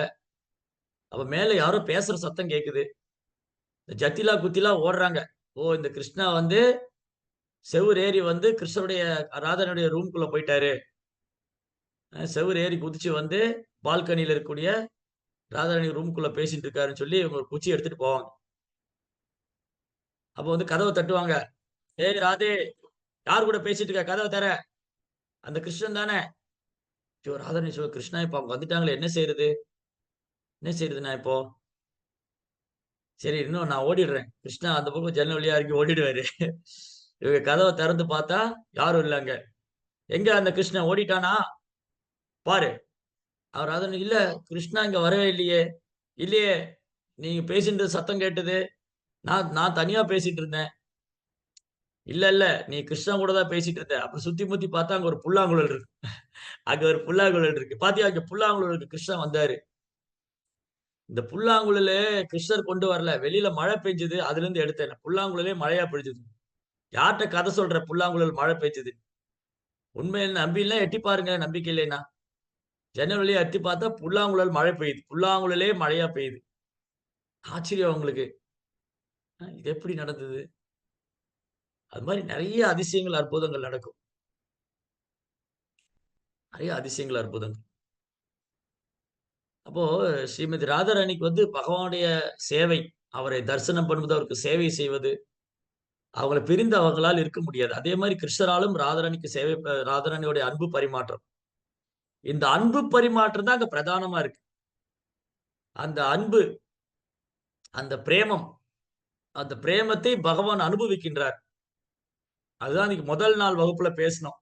அப்ப மேல யாரோ பேசுற சத்தம் கேட்குது. இந்த ஜட்டிலா, குத்திலா ஓடுறாங்க. ஓ! இந்த கிருஷ்ணா வந்து செவுரு ஏறி வந்து கிருஷ்ணருடைய ராதாரணியுடைய ரூம்குள்ள போயிட்டாரு. செவுரு ஏறி குதிச்சு வந்து பால்கனியில இருக்கக்கூடிய ராதாராணி ரூம்குள்ள பேசிட்டு இருக்காருன்னு சொல்லி இவங்க ஒரு குச்சி எடுத்துட்டு போவாங்க. அப்ப வந்து கதவ தட்டுவாங்க. "ஏய் ராதே! யார் கூட பேசிட்டு இருக்க? கதவ தெற. அந்த கிருஷ்ணன் தானே?" ஐயோ! ராதாராணி "கிருஷ்ணா இப்ப அவங்க வந்துட்டாங்களே! என்ன செய்றது? என்ன செய்றது நான் இப்போ?" சரி இன்னும் நான் ஓடிடுறேன். கிருஷ்ணா அந்த பக்கம் ஜன்னல் வழியா இறங்கி ஓடிடுவாரு. இவங்க கதவ திறந்து பார்த்தா யாரும் இல்ல அங்க. "எங்க அந்த கிருஷ்ணன் ஓடிட்டானா? பாரு." அவர் ராதாராணி "இல்ல கிருஷ்ணா இங்க வரவே இல்லையே." "இல்லையே, நீங்க பேசின்றது சத்தம் கேட்டது. நான் நான் தனியா பேசிட்டு இருந்தேன்." "இல்ல, இல்ல. நீ கிருஷ்ணா கூட தான் பேசிட்டு இருந்த." அப்புறம் சுத்தி முத்தி பார்த்தா அங்க ஒரு புல்லாங்குழல் இருக்கு. அங்க ஒரு புல்லாங்குழல் இருக்கு. "பாத்தியா அங்க புல்லாங்குழல் இருக்கு. கிருஷ்ணன் வந்தாரு." இந்த புல்லாங்குழலு கிருஷ்ணர் கொண்டு வரல. வெளியில மழை பெஞ்சது. அதுலருந்து எடுத்தேன். புல்லாங்குழலே மழையா பொழிஞ்சது. யார்ட்ட கதை சொல்ற புல்லாங்குழல் மழை பெஞ்சது? உண்மையில நம்பினா எட்டி பாருங்க, நம்பிக்கை இல்லைன்னா. ஜன்னல் வழியா எட்டி பார்த்தா புல்லாங்குழல் மழை பெய்யுது. புல்லாங்குழலே மழையா பெய்யுது. ஆச்சரியம் உங்களுக்கு. இது எப்படி நடந்தது? அது மாரி நெறைய அதிசயங்கள், அற்புதங்கள் நடக்கும். நெறைய அதிசயங்கள், அற்புதங்கள். அப்போ ஸ்ரீமதி ராதாராணிக்கு வந்து பகவானுடைய சேவை, அவரை தரிசனம் பண்ணுவது, அவருக்கு சேவை செய்வது, அவங்கள பிரிந்து அவங்களால இருக்க முடியாது. அதே மாரி கிருஷ்ணராலும் ராதாராணிக்கு சேவை ராதாராணியோட அன்பு பரிமாற்றம். இந்த அன்பு பரிமாற்றம் தான் அங்க பிரதானமா இருக்கு. அந்த அன்பு, அந்த பிரேமம், அந்த பிரேமத்தை பகவான் அனுபவிக்கின்றார். அதுதான் இன்னைக்கு முதல் நாள் வகுப்புல பேசினோம்.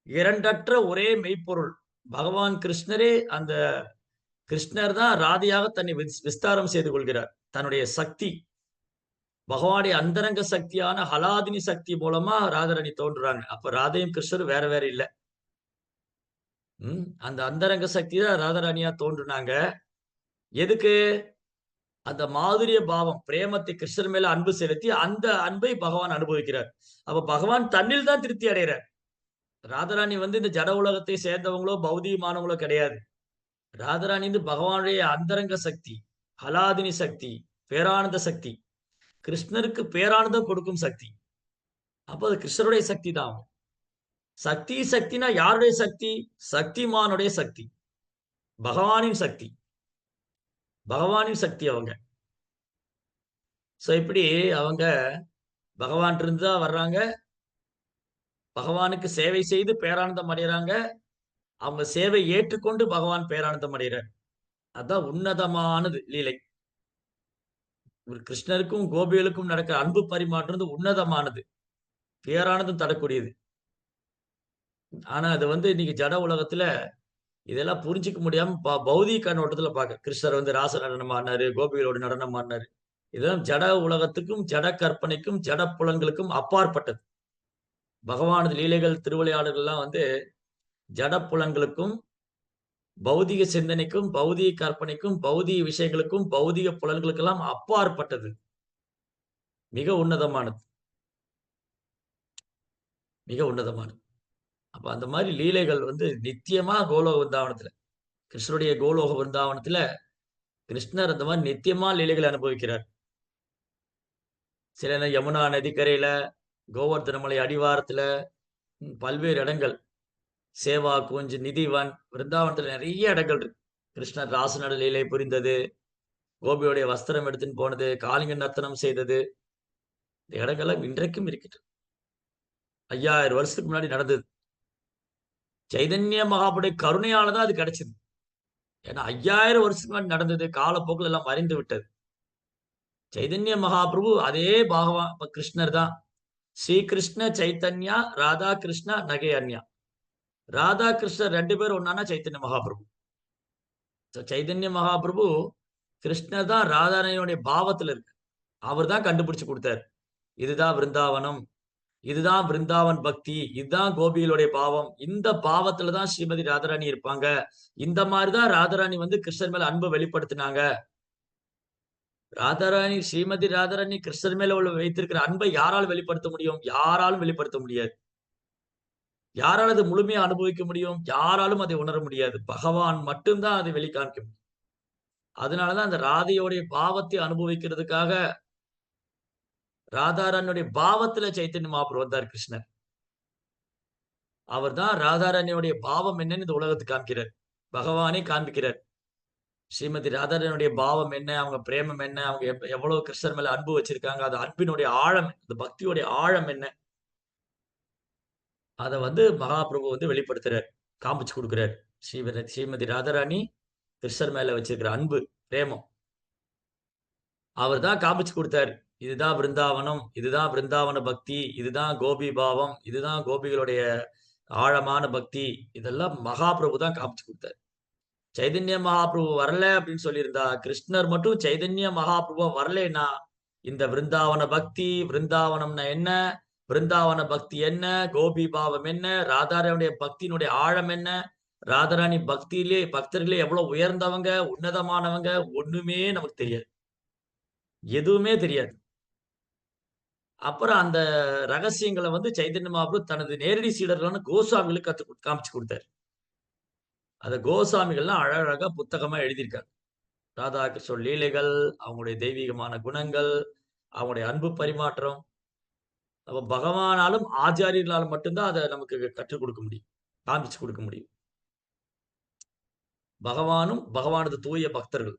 இரண்டற்ற ஒரே மெய்ப்பொருள். பகவான் கிருஷ்ணரே அந்த கிருஷ்ணர் தான் ராதையாக தன்னை விஸ்தாரம் செய்து கொள்கிறார். தன்னுடைய சக்தி, பகவானுடைய அந்தரங்க சக்தியான ஹலாதினி சக்தி மூலமா ராதாராணி தோன்றுறாங்க. அப்ப ராதையும் கிருஷ்ணரும் வேற வேற இல்ல. அந்த அந்தரங்க சக்தி தான் ராதாராணியா தோன்றுனாங்க. எதுக்கு? அந்த மாதுரிய பாவம், பிரேமத்தை கிருஷ்ணர் மேல அன்பு செலுத்தி அந்த அன்பை பகவான் அனுபவிக்கிறார். அப்ப பகவான் தன்னில் தான் திருப்தி அடைகிறார். ராதாராணி வந்து இந்த ஜட உலகத்தை சேர்ந்தவங்களோ பௌதிகமானவங்களோ கிடையாது. ராதாராணி வந்து பகவானுடைய அந்தரங்க சக்தி, ஹலாதினி சக்தி, பேரானந்த சக்தி, கிருஷ்ணருக்கு பேரானந்தம் கொடுக்கும் சக்தி. அப்ப அது கிருஷ்ணருடைய சக்தி தான். சக்தி சக்தினா யாருடைய சக்தி? சக்திமானுடைய சக்தி, பகவானின் சக்தி, பகவானின் சக்தி அவங்க. சோ இப்படி அவங்க பகவான் இருந்து தான் வர்றாங்க. பகவானுக்கு சேவை செய்து பேரானந்தம் அடைகிறாங்க. அவங்க சேவை ஏற்றுக்கொண்டு பகவான் பேரானந்தம் அடைகிறார். அதான் உன்னதமானது லீலை. ஒரு கிருஷ்ணருக்கும் கோபிகளுக்கும் நடக்கிற அன்பு பரிமாற்றம் உன்னதமானது, பேரானந்தம் தரக்கூடியது. ஆனா அது வந்து இன்னைக்கு ஜட உலகத்துல இதெல்லாம் புரிஞ்சுக்க முடியாம பௌதிக கண்ணோட்டத்துல பார்க்க. கிருஷ்ணர் வந்து ராச நடனம் ஆடினாரு, கோபிகளோட நடனம் ஆடினாரு. இதெல்லாம் ஜட உலகத்துக்கும் ஜட கற்பனைக்கும் ஜட புலன்களுக்கும் அப்பாற்பட்டது. பகவானது லீலைகள், திருவிளையாடல்கள்லாம் வந்து ஜட புலன்களுக்கும் பௌதிக சிந்தனைக்கும் பௌதிக கற்பனைக்கும் பௌதிக விஷயங்களுக்கும் பௌதிக புலன்களுக்கெல்லாம் அப்பாற்பட்டது. மிக உன்னதமானது, மிக உன்னதமானது. அப்ப அந்த மாதிரி லீலைகள் வந்து நித்தியமா கோலோக விருந்தாவனத்துல, கிருஷ்ணருடைய கோலோக விருந்தாவனத்துல கிருஷ்ணர் அந்த மாதிரி நித்தியமா லீலைகளை அனுபவிக்கிறார். சில யமுனா நதிக்கரையில, கோவர்த்தன மலை அடிவாரத்துல, பல்வேறு இடங்கள், சேவா குஞ்ச், நிதிவன், விருந்தாவனத்துல நிறைய இடங்கள் இருக்கு. கிருஷ்ணர் ராசநட லீலை புரிந்தது, கோபியோடைய வஸ்திரம் எடுத்துன்னு போனது, காளிங்க நர்த்தனம் செய்தது, இந்த இடங்கள்லாம் இன்றைக்கும் இருக்குது. 5000 வருஷத்துக்கு முன்னாடி நடந்தது. சைதன்ய மகாபுடைய கருணையால தான் அது கிடைச்சது. ஏன்னா 5000 வருஷத்துக்கு முன்னாடி நடந்தது, காலப்போக்கில் எல்லாம் மறைந்து விட்டது. சைதன்ய மகாபிரபு அதே கிருஷ்ணர் தான். ஸ்ரீ கிருஷ்ண சைத்தன்யா, ராதா கிருஷ்ணா நகை அன்யா. ராதா கிருஷ்ணர் 2 பேரும் ஒன்னானா சைத்தன்ய மகாபிரபு. சைதன்ய மகாபிரபு கிருஷ்ணர் தான் ராதாராணியோடைய பாவத்துல இருக்கு. அவர் தான் கண்டுபிடிச்சு கொடுத்தார். இதுதான் விருந்தாவனம், இதுதான் விருந்தாவன் பக்தி, இதுதான் கோபிகளுடைய பாவம். இந்த பாவத்துல தான் ஸ்ரீமதி ராதாராணி இருப்பாங்க. இந்த மாதிரிதான் ராதாராணி வந்து கிருஷ்ணர் மேல அன்பை வெளிப்படுத்தினாங்க. ராதாராணி, ஸ்ரீமதி ராதாராணி கிருஷ்ணர் மேல உள்ள வைத்திருக்கிற அன்பை யாரால் வெளிப்படுத்த முடியும்? யாராலும் வெளிப்படுத்த முடியாது. யாரால் அதை முழுமையா அனுபவிக்க முடியும்? யாராலும் அதை உணர முடியாது. பகவான் மட்டும்தான் அதை வெளிக்காமிக்க முடியும். அதனாலதான் அந்த ராதையோடைய பாவத்தை அனுபவிக்கிறதுக்காக ராதாராணியுடைய பாவத்துல சைத்தன்ய மகாபிரபு வந்தார் கிருஷ்ணர். அவர் தான் ராதாராணியோடைய பாவம் என்னன்னு இந்த உலகத்துக்கு காமிக்கிறார். பகவானே காண்பிக்கிறார். ஸ்ரீமதி ராதாராணியுடைய பாவம் என்ன, அவங்க பிரேமம் என்ன, அவங்க எவ்வளவு கிருஷ்ணர் மேல அன்பு வச்சிருக்காங்க, அது அன்பினுடைய ஆழம், அந்த பக்தியோடைய ஆழம் என்ன, அதை வந்து மகாபிரபு வந்து வெளிப்படுத்துறார், காமிச்சு கொடுக்கிறார். ஸ்ரீமதி ராதாராணி கிருஷ்ணர் மேல வச்சிருக்கிற அன்பு, பிரேமம் அவர் தான் காமிச்சு கொடுத்தாரு. இதுதான் விருந்தாவனம், இதுதான் விருந்தாவன பக்தி, இதுதான் கோபி பாவம், இதுதான் கோபிகளுடைய ஆழமான பக்தி. இதெல்லாம் மகாபிரபு தான் காமிச்சு கொடுத்தாரு. சைதன்ய மகாபிரபு வரல அப்படின்னு சொல்லியிருந்தா, கிருஷ்ணர் மட்டும் சைதன்ய மகாபிரபு வரலைன்னா இந்த விருந்தாவன பக்தி, விருந்தாவனம்னா என்ன, விருந்தாவன பக்தி என்ன, கோபி பாவம் என்ன, ராதாராணியுடைய பக்தியினுடைய ஆழம் என்ன, ராதாராணி பக்தியிலே பக்தர்களே எவ்வளவு உயர்ந்தவங்க, உன்னதமானவங்க, ஒண்ணுமே நமக்கு தெரியாது. எதுவுமே தெரியாது. அப்புறம் அந்த ரகசியங்களை வந்து சைதன்ய மகாபிரபு தனது நேரடி சீடர்களான கோஸ்வாமிகளுக்கு காமிச்சு கொடுத்தாரு. அந்த கோஸ்வாமிகள்லாம் அழகழகா புத்தகமா எழுதியிருக்காங்க. ராதாகிருஷ்ண லீலைகள், அவங்களுடைய தெய்வீகமான குணங்கள், அவங்களுடைய அன்பு பரிமாற்றம். அப்ப பகவானாலும் ஆச்சாரியர்களால் மட்டும்தான் அதை நமக்கு கற்றுக் கொடுக்க முடியும், காமிச்சு கொடுக்க முடியும். பகவானும் பகவானது தூய பக்தர்கள்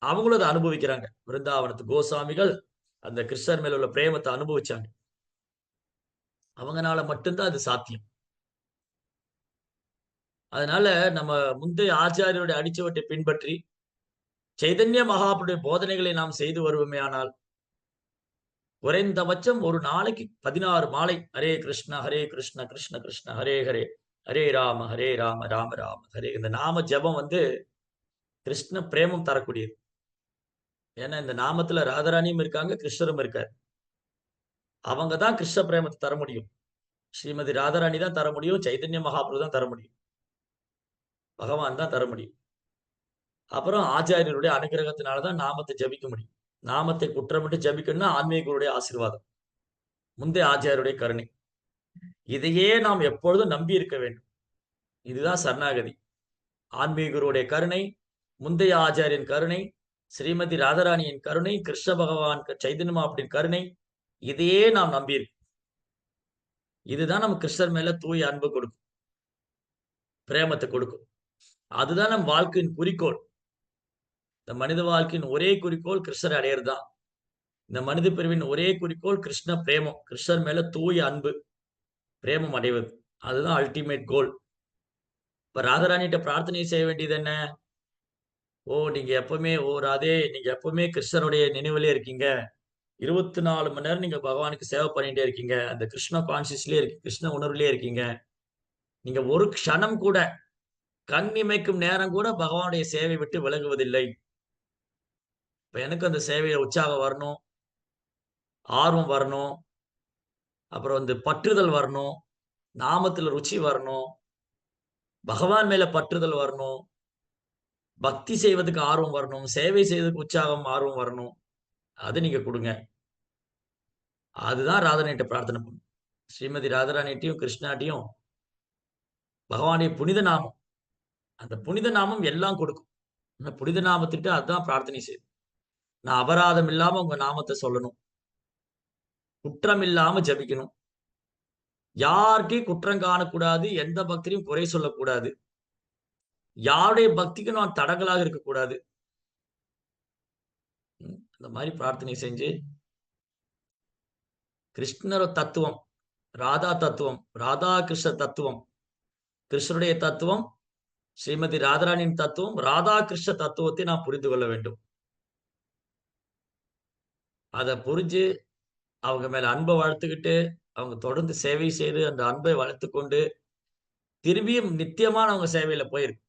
அவங்களும் அதை அனுபவிக்கிறாங்க. விருந்தாவனத்து கோசாமிகள் அந்த கிருஷ்ணர் மேல உள்ள பிரேமத்தை அனுபவிச்சாங்க. அவங்கனால மட்டும்தான் அது சாத்தியம். அதனால நம்ம முந்தைய ஆச்சாரியருடைய அடிச்சுவட்டை பின்பற்றி சைதன்ய மகாபுருடைய போதனைகளை நாம் செய்து வருவோமே ஆனால் குறைந்தபட்சம் ஒரு நாளைக்கு 16 மாலை ஹரே கிருஷ்ண கிருஷ்ண கிருஷ்ண ஹரே ஹரே ஹரே ராம ராம ராம ஹரே. இந்த நாம ஜபம் வந்து கிருஷ்ண பிரேமம் தரக்கூடியது. ஏன்னா இந்த நாமத்துல ராதாராணியும் இருக்காங்க, கிருஷ்ணரும் இருக்காரு. அவங்க தான் கிருஷ்ண பிரேமத்தை தர முடியும். ஸ்ரீமதி ராதாராணி தான் தர முடியும், சைதன்ய மகாபிரபு தான் தர முடியும், பகவான் தான் தர முடியும். அப்புறம் ஆச்சாரியருடைய அனுகிரகத்தினாலதான் நாமத்தை ஜபிக்க முடியும். நாமத்தை குற்றமிட்டு ஜபிக்கணும்னா ஆன்மீகருடைய ஆசீர்வாதம், முந்தைய ஆச்சாரியருடைய கருணை. இதையே நாம் எப்பொழுதும் நம்பி இருக்க வேண்டும். இதுதான் சரணாகதி. ஆன்மீகருடைய கருணை, முந்தைய ஆச்சாரியன் கருணை, ஸ்ரீமதி ராதாராணியின் கருணை, கிருஷ்ண பகவான் சைதன்ய மகாபிரபுவின் கருணை, இதையே நாம் நம்பி இருக்கோம். இதுதான் நம்ம கிருஷ்ணர் மேல தூய அன்பு கொடுக்கும், பிரேமத்தை கொடுக்கும். அதுதான் நம் வாழ்க்கையின் குறிக்கோள். இந்த மனித வாழ்க்கையின் ஒரே குறிக்கோள் கிருஷ்ணரை அடையிறதுதான். இந்த மனித பிரிவின் ஒரே குறிக்கோள் கிருஷ்ண பிரேமம், கிருஷ்ணர் மேல தூய அன்பு பிரேமம் அடைவது. அதுதான் அல்டிமேட் கோல். இப்ப ராதாராணிகிட்ட பிரார்த்தனை செய்ய வேண்டியது என்ன? நீங்க எப்பவுமே ராதே, நீங்க எப்பவுமே கிருஷ்ணருடைய நினைவிலே இருக்கீங்க. 24 மணி நேரம் நீங்க பகவானுக்கு சேவை பண்ணிட்டே இருக்கீங்க. அந்த கிருஷ்ண கான்சியஸ்லயே இருக்கு, கிருஷ்ண உணர்வுலயே இருக்கீங்க. நீங்க ஒரு க்ஷணம் கூட, கண் இமைக்கும் நேரம் கூட பகவானுடைய சேவை விட்டு விலகுவதில்லை. இப்ப எனக்கு அந்த சேவையில உற்சாகம் வரணும், ஆர்வம் வரணும், அப்புறம் வந்து பற்றுதல் வரணும், நாமத்துல ருச்சி வரணும், பகவான் மேல பற்றுதல் வரணும், பக்தி செய்வதற்கு ஆர்வம் வரணும், சேவை செய்வதற்கு உற்சாகம் ஆர்வம் வரணும். அது நீங்க கொடுங்க. அதுதான் ராதாராணிட்ட பிரார்த்தனை பண்ணும். ஸ்ரீமதி ராதாராணிட்டையும் கிருஷ்ணாட்டையும் பகவானுடைய புனித நாமம், அந்த புனித நாமம் எல்லாம் கொடுக்கும். புனித நாமத்திட்ட அதுதான் பிரார்த்தனை செய்யும். நான் அபராதம் இல்லாம உங்க நாமத்தை சொல்லணும், குற்றம் இல்லாம ஜபிக்கணும், யார்கிட்டையும் குற்றம் காணக்கூடாது, எந்த பக்தரையும் குறை சொல்லக்கூடாது, யாருடைய பக்திக்கு நான் தடங்களாக இருக்கக்கூடாது. இந்த மாதிரி பிரார்த்தனை செஞ்சு கிருஷ்ணர் தத்துவம், ராதா தத்துவம், ராதா கிருஷ்ண தத்துவம், கிருஷ்ணருடைய தத்துவம், ஸ்ரீமதி ராதாராணியின் தத்துவம், ராதா கிருஷ்ண தத்துவத்தை நாம் புரிந்து கொள்ள வேண்டும். அதை புரிஞ்சு அவங்க மேல அன்பை வளர்த்துக்கிட்டு அவங்க தொடர்ந்து சேவை செய்து அந்த அன்பை வளர்த்து கொண்டு திரும்பியும் நித்தியமான அவங்க சேவையில போயிருக்கு,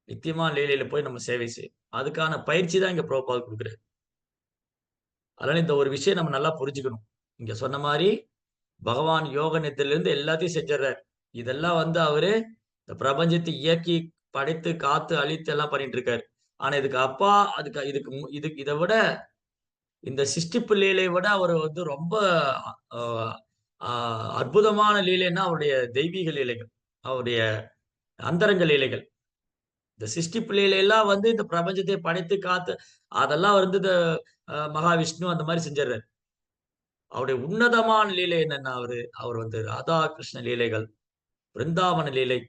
நித்தியமான லீலையில போய் நம்ம சேவை செய்யும். அதுக்கான பயிற்சி தான் இங்க பிரபுபாத் கொடுக்குறாரு. அதனால இந்த ஒரு விஷயம் நம்ம நல்லா புரிஞ்சுக்கணும். இங்க சொன்ன மாதிரி பகவான் யோக நித்தியிலிருந்து எல்லாத்தையும் செஞ்சிடறாரு. இதெல்லாம் வந்து அவரு இந்த பிரபஞ்சத்தை இயக்கி படைத்து காத்து அழித்து எல்லாம் பண்ணிட்டு இருக்காரு. ஆனா இதுக்கு அப்பா இதை விட, இந்த சிருஷ்டிப்பு லீலையை விட அவர் வந்து ரொம்ப அற்புதமான லீலைன்னா அவருடைய தெய்வீக லீலைகள், அவருடைய அந்தரங்க லீலைகள். இந்த சிருஷ்டிப்பு லீலையெல்லாம் வந்து இந்த பிரபஞ்சத்தை படைத்து காத்து அதெல்லாம் வந்து இந்த மகாவிஷ்ணு அந்த மாதிரி செஞ்சிடறாரு. அவருடைய உன்னதமான லீலை என்னன்னா அவர் வந்து ராதா கிருஷ்ண லீலைகள், பிருந்தாவன லீலை,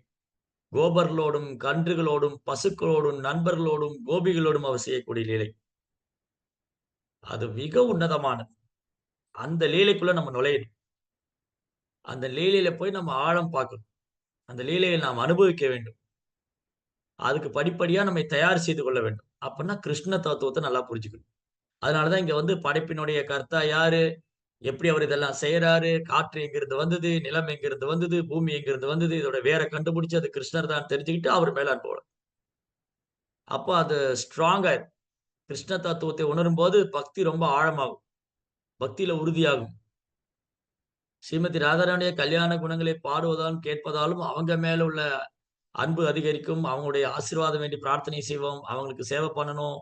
கோபர்களோடும் கன்றுகளோடும் பசுக்களோடும் நண்பர்களோடும் கோபிகளோடும் அவர் செய்யக்கூடிய லீலை, அது மிக உன்னதமானது. அந்த லீலைக்குள்ள நம்ம நுழையணும். அந்த லீலையில போய் நம்ம ஆழம் பார்க்கணும். அந்த லீலையை நாம் அனுபவிக்க வேண்டும். அதுக்கு படிப்படியா நம்மை தயார் செய்து கொள்ள வேண்டும். அப்படின்னா கிருஷ்ண தத்துவத்தை நல்லா புரிஞ்சுக்கணும். அதனாலதான் இங்க வந்து படைப்பினுடைய கர்த்தா யாரு, எப்படி அவர் இதெல்லாம் செய்யறாரு, காற்று எங்கிருந்து வந்தது, நிலம் எங்கிருந்து வந்தது, பூமி எங்கிருந்து வந்தது, இதோட வேற கண்டுபிடிச்சு அது கிருஷ்ணர் தான் தெரிஞ்சுக்கிட்டு அவர் மேல அன்போட அப்போ அது ஸ்ட்ராங்கா கிருஷ்ண தத்துவத்தை உணரும் போது பக்தி ரொம்ப ஆழமாகும், பக்தியில உறுதியாகும். ஸ்ரீமதி ராதாராணிய கல்யாண குணங்களை பாடுவதாலும் கேட்பதாலும் அவங்க மேல உள்ள அன்பு அதிகரிக்கும். அவங்களுடைய ஆசீர்வாதம் வேண்டி பிரார்த்தனை செய்வோம், அவங்களுக்கு சேவை பண்ணணும்,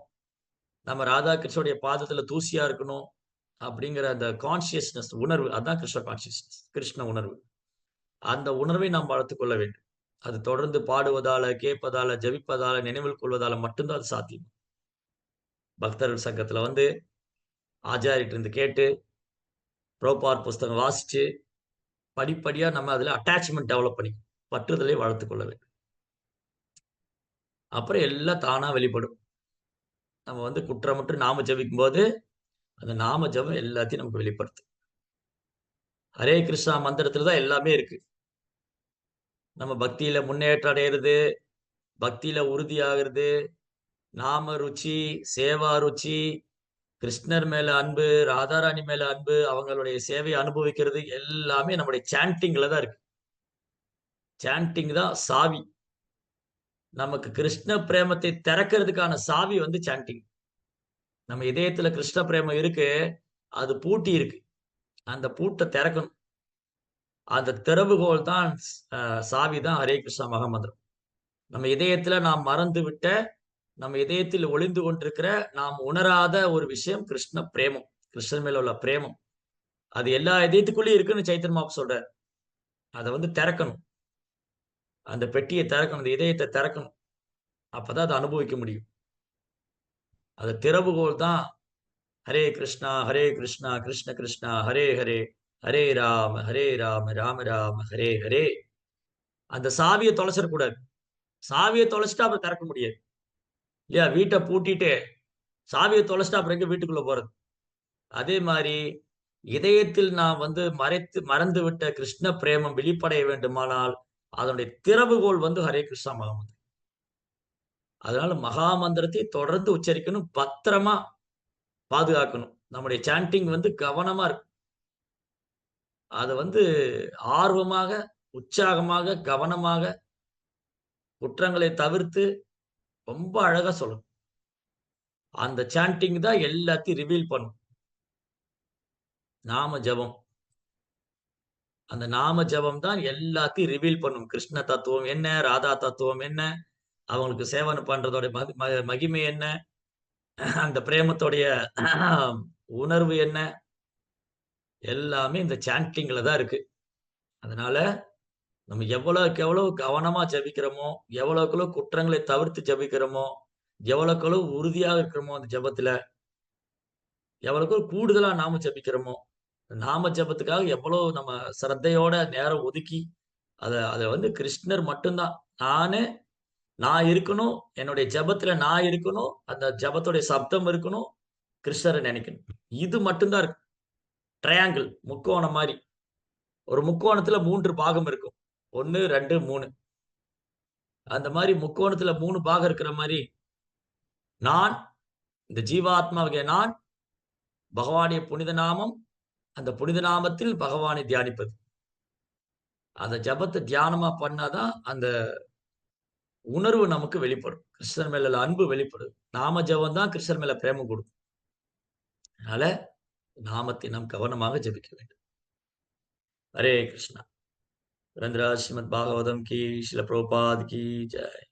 நம்ம ராதாகிருஷ்ணனுடைய பாதத்துல தூசியா இருக்கணும். அப்படிங்கிற அந்த கான்சியஸ்னஸ் உணர்வு, அதான் கிருஷ்ண கான்சியஸ்னஸ், கிருஷ்ண உணர்வு. அந்த உணர்வை நாம் வளர்த்துக் கொள்ள வேண்டும். அது தொடர்ந்து பாடுவதால, கேட்பதால, ஜெபிப்பதால, நினைவில் கொள்வதால மட்டும்தான் அது சாத்தியம். பக்தர்கள் சங்கத்துல வந்து ஆச்சாரிட்ட இருந்து கேட்டு, பிரபுபாத் புஸ்தகம் வாசிச்சு, படிப்படியா நம்ம அதுல அட்டாச்மென்ட் டெவலப் பண்ணி பற்றுதலை வளர்த்துக் கொள்ள வேண்டும். அப்புறம் எல்லாம் தானா வெளிப்படும். நம்ம வந்து குற்றமற்று நாம ஜெபிக்கும்போது, அந்த நாம ஜெபம் எல்லாத்தையும் நமக்கு வெளிப்படுத்தும். ஹரே கிருஷ்ணா மந்திரத்துல தான் எல்லாமே இருக்கு. நம்ம பக்தியில முன்னேற்றம் அடையிறது, பக்தியில உறுதியாகிறது, நாம ருச்சி, சேவா ருச்சி, கிருஷ்ணர் மேல அன்பு, ராதாராணி மேல அன்பு, அவங்களுடைய சேவையை அனுபவிக்கிறது எல்லாமே நம்முடைய சாண்டிங்ல தான் இருக்கு. சாண்டிங் தான் சாவி. நமக்கு கிருஷ்ண பிரேமத்தை திறக்கிறதுக்கான சாவி வந்து சாண்டிங். நம்ம இதயத்துல கிருஷ்ண பிரேமம் இருக்கு, அது பூட்டி இருக்கு. அந்த பூட்ட திறக்கணும். அந்த திறவுகோல் தான் சாவி தான் ஹரே கிருஷ்ணா மகாமந்திரம். நம்ம இதயத்துல நாம் மறந்து விட்ட, நம்ம இதயத்தில் ஒளிந்து கொண்டிருக்கிற, நாம் உணராத ஒரு விஷயம் கிருஷ்ண பிரேமம். கிருஷ்ணன் மேல உள்ள பிரேமம். அது எல்லா இதயத்துக்குள்ளேயும் இருக்குன்னு சைத்தன்ய மகாபு சொல்றார். அதை வந்து திறக்கணும். அந்த பெட்டியை திறக்கணும், அந்த இதயத்தை திறக்கணும். அப்பதான் அதை அனுபவிக்க முடியும். அது திறவுகோல் தான் ஹரே கிருஷ்ணா கிருஷ்ண கிருஷ்ணா ஹரே ஹரே, ஹரே ராம ராம ராம ஹரே ஹரே. அந்த சாவியை தொலைச்சிடக்கூடாது. சாவியை தொலைச்சிட்டா அப்புறம் திறக்க முடியாது இல்லையா? வீட்டை பூட்டிட்டு சாவியை தொலைச்சிட்டா அப்புறம் எங்க வீட்டுக்குள்ள போறது? அதே மாதிரி இதயத்தில் நாம் வந்து மறந்து விட்ட கிருஷ்ண பிரேமம் வெளிப்படைய வேண்டுமானால் அதனுடைய திறவுகோல் வந்து ஹரே கிருஷ்ணா மகாமந்திரம். அதனால மகாமந்திரத்தை தொடர்ந்து உச்சரிக்கணும், பத்திரமா பாதுகாக்கணும். நம்முடைய சாண்டிங் வந்து கவனமா இருக்கும். அதை வந்து ஆர்வமாக, உற்சாகமாக, கவனமாக, குற்றங்களை தவிர்த்து ரொம்ப அழகா சொல்லணும். அந்த சாண்டிங் தான் எல்லாத்தையும் ரிவீல் பண்ணும். நாம ஜபம், அந்த நாம ஜபம் தான் எல்லாத்தையும் ரிவீல் பண்ணும். கிருஷ்ண தத்துவம் என்ன, ராதா தத்துவம் என்ன, அவங்களுக்கு சேவனை பண்றதோட மகிமை என்ன, அந்த பிரேமத்தோடைய உணர்வு என்ன, எல்லாமே இந்த சாண்டிங்ல தான் இருக்கு. அதனால நம்ம எவ்வளவுக்கு எவ்வளவு கவனமா ஜெபிக்கிறோமோ, எவ்வளவுக்கு எவ்வளவு குற்றங்களை தவிர்த்து ஜெபிக்கிறோமோ, எவ்வளவுக்கு எவ்வளவு உறுதியாக இருக்கிறோமோ அந்த ஜெபத்துல, எவ்வளவுக்கு எவ்வளவு கூடுதலா நாம ஜெபிக்கிறோமோ, நாம ஜெபத்துக்காக எவ்வளவு நம்ம சிரத்தையோட நேரம் ஒதுக்கி அத அத வந்து கிருஷ்ணர் மட்டும்தான். நான் இருக்கணும். என்னுடைய ஜெபத்துல நான் இருக்கணும். அந்த ஜெபத்துடைய சப்தம் இருக்கணும். கிருஷ்ணரை நினைக்கணும். இது மட்டும்தான் இருக்கு. ட்ரையாங்கிள், முக்கோணம் மாரி. ஒரு முக்கோணத்துல 3 பாகம் இருக்கும். 1, 2, 3. அந்த மாரி முக்கோணத்துல 3 பாகம் இருக்கிற மாரி, நான், இந்த ஜீவாத்மாவாகிய நான், பகவானுடைய புனித நாமம், அந்த புனித நாமத்தில் பகவானை தியானிப்பது. அந்த ஜெபத்தை தியானமா பண்ணாதான் அந்த உணர்வு நமக்கு வெளிப்படும். கிருஷ்ணர் மேல உள்ள அன்பு வெளிப்படும். நாம ஜெபம் தான் கிருஷ்ணர் மேல பிரேமம் கொடுக்கும். அதனால நாமத்தை நாம் கவனமாக ஜெபிக்க வேண்டும். ஹரே கிருஷ்ணா. रंद्रा श्रीमद् भागवतम की, श्रील प्रभुपाद की जय।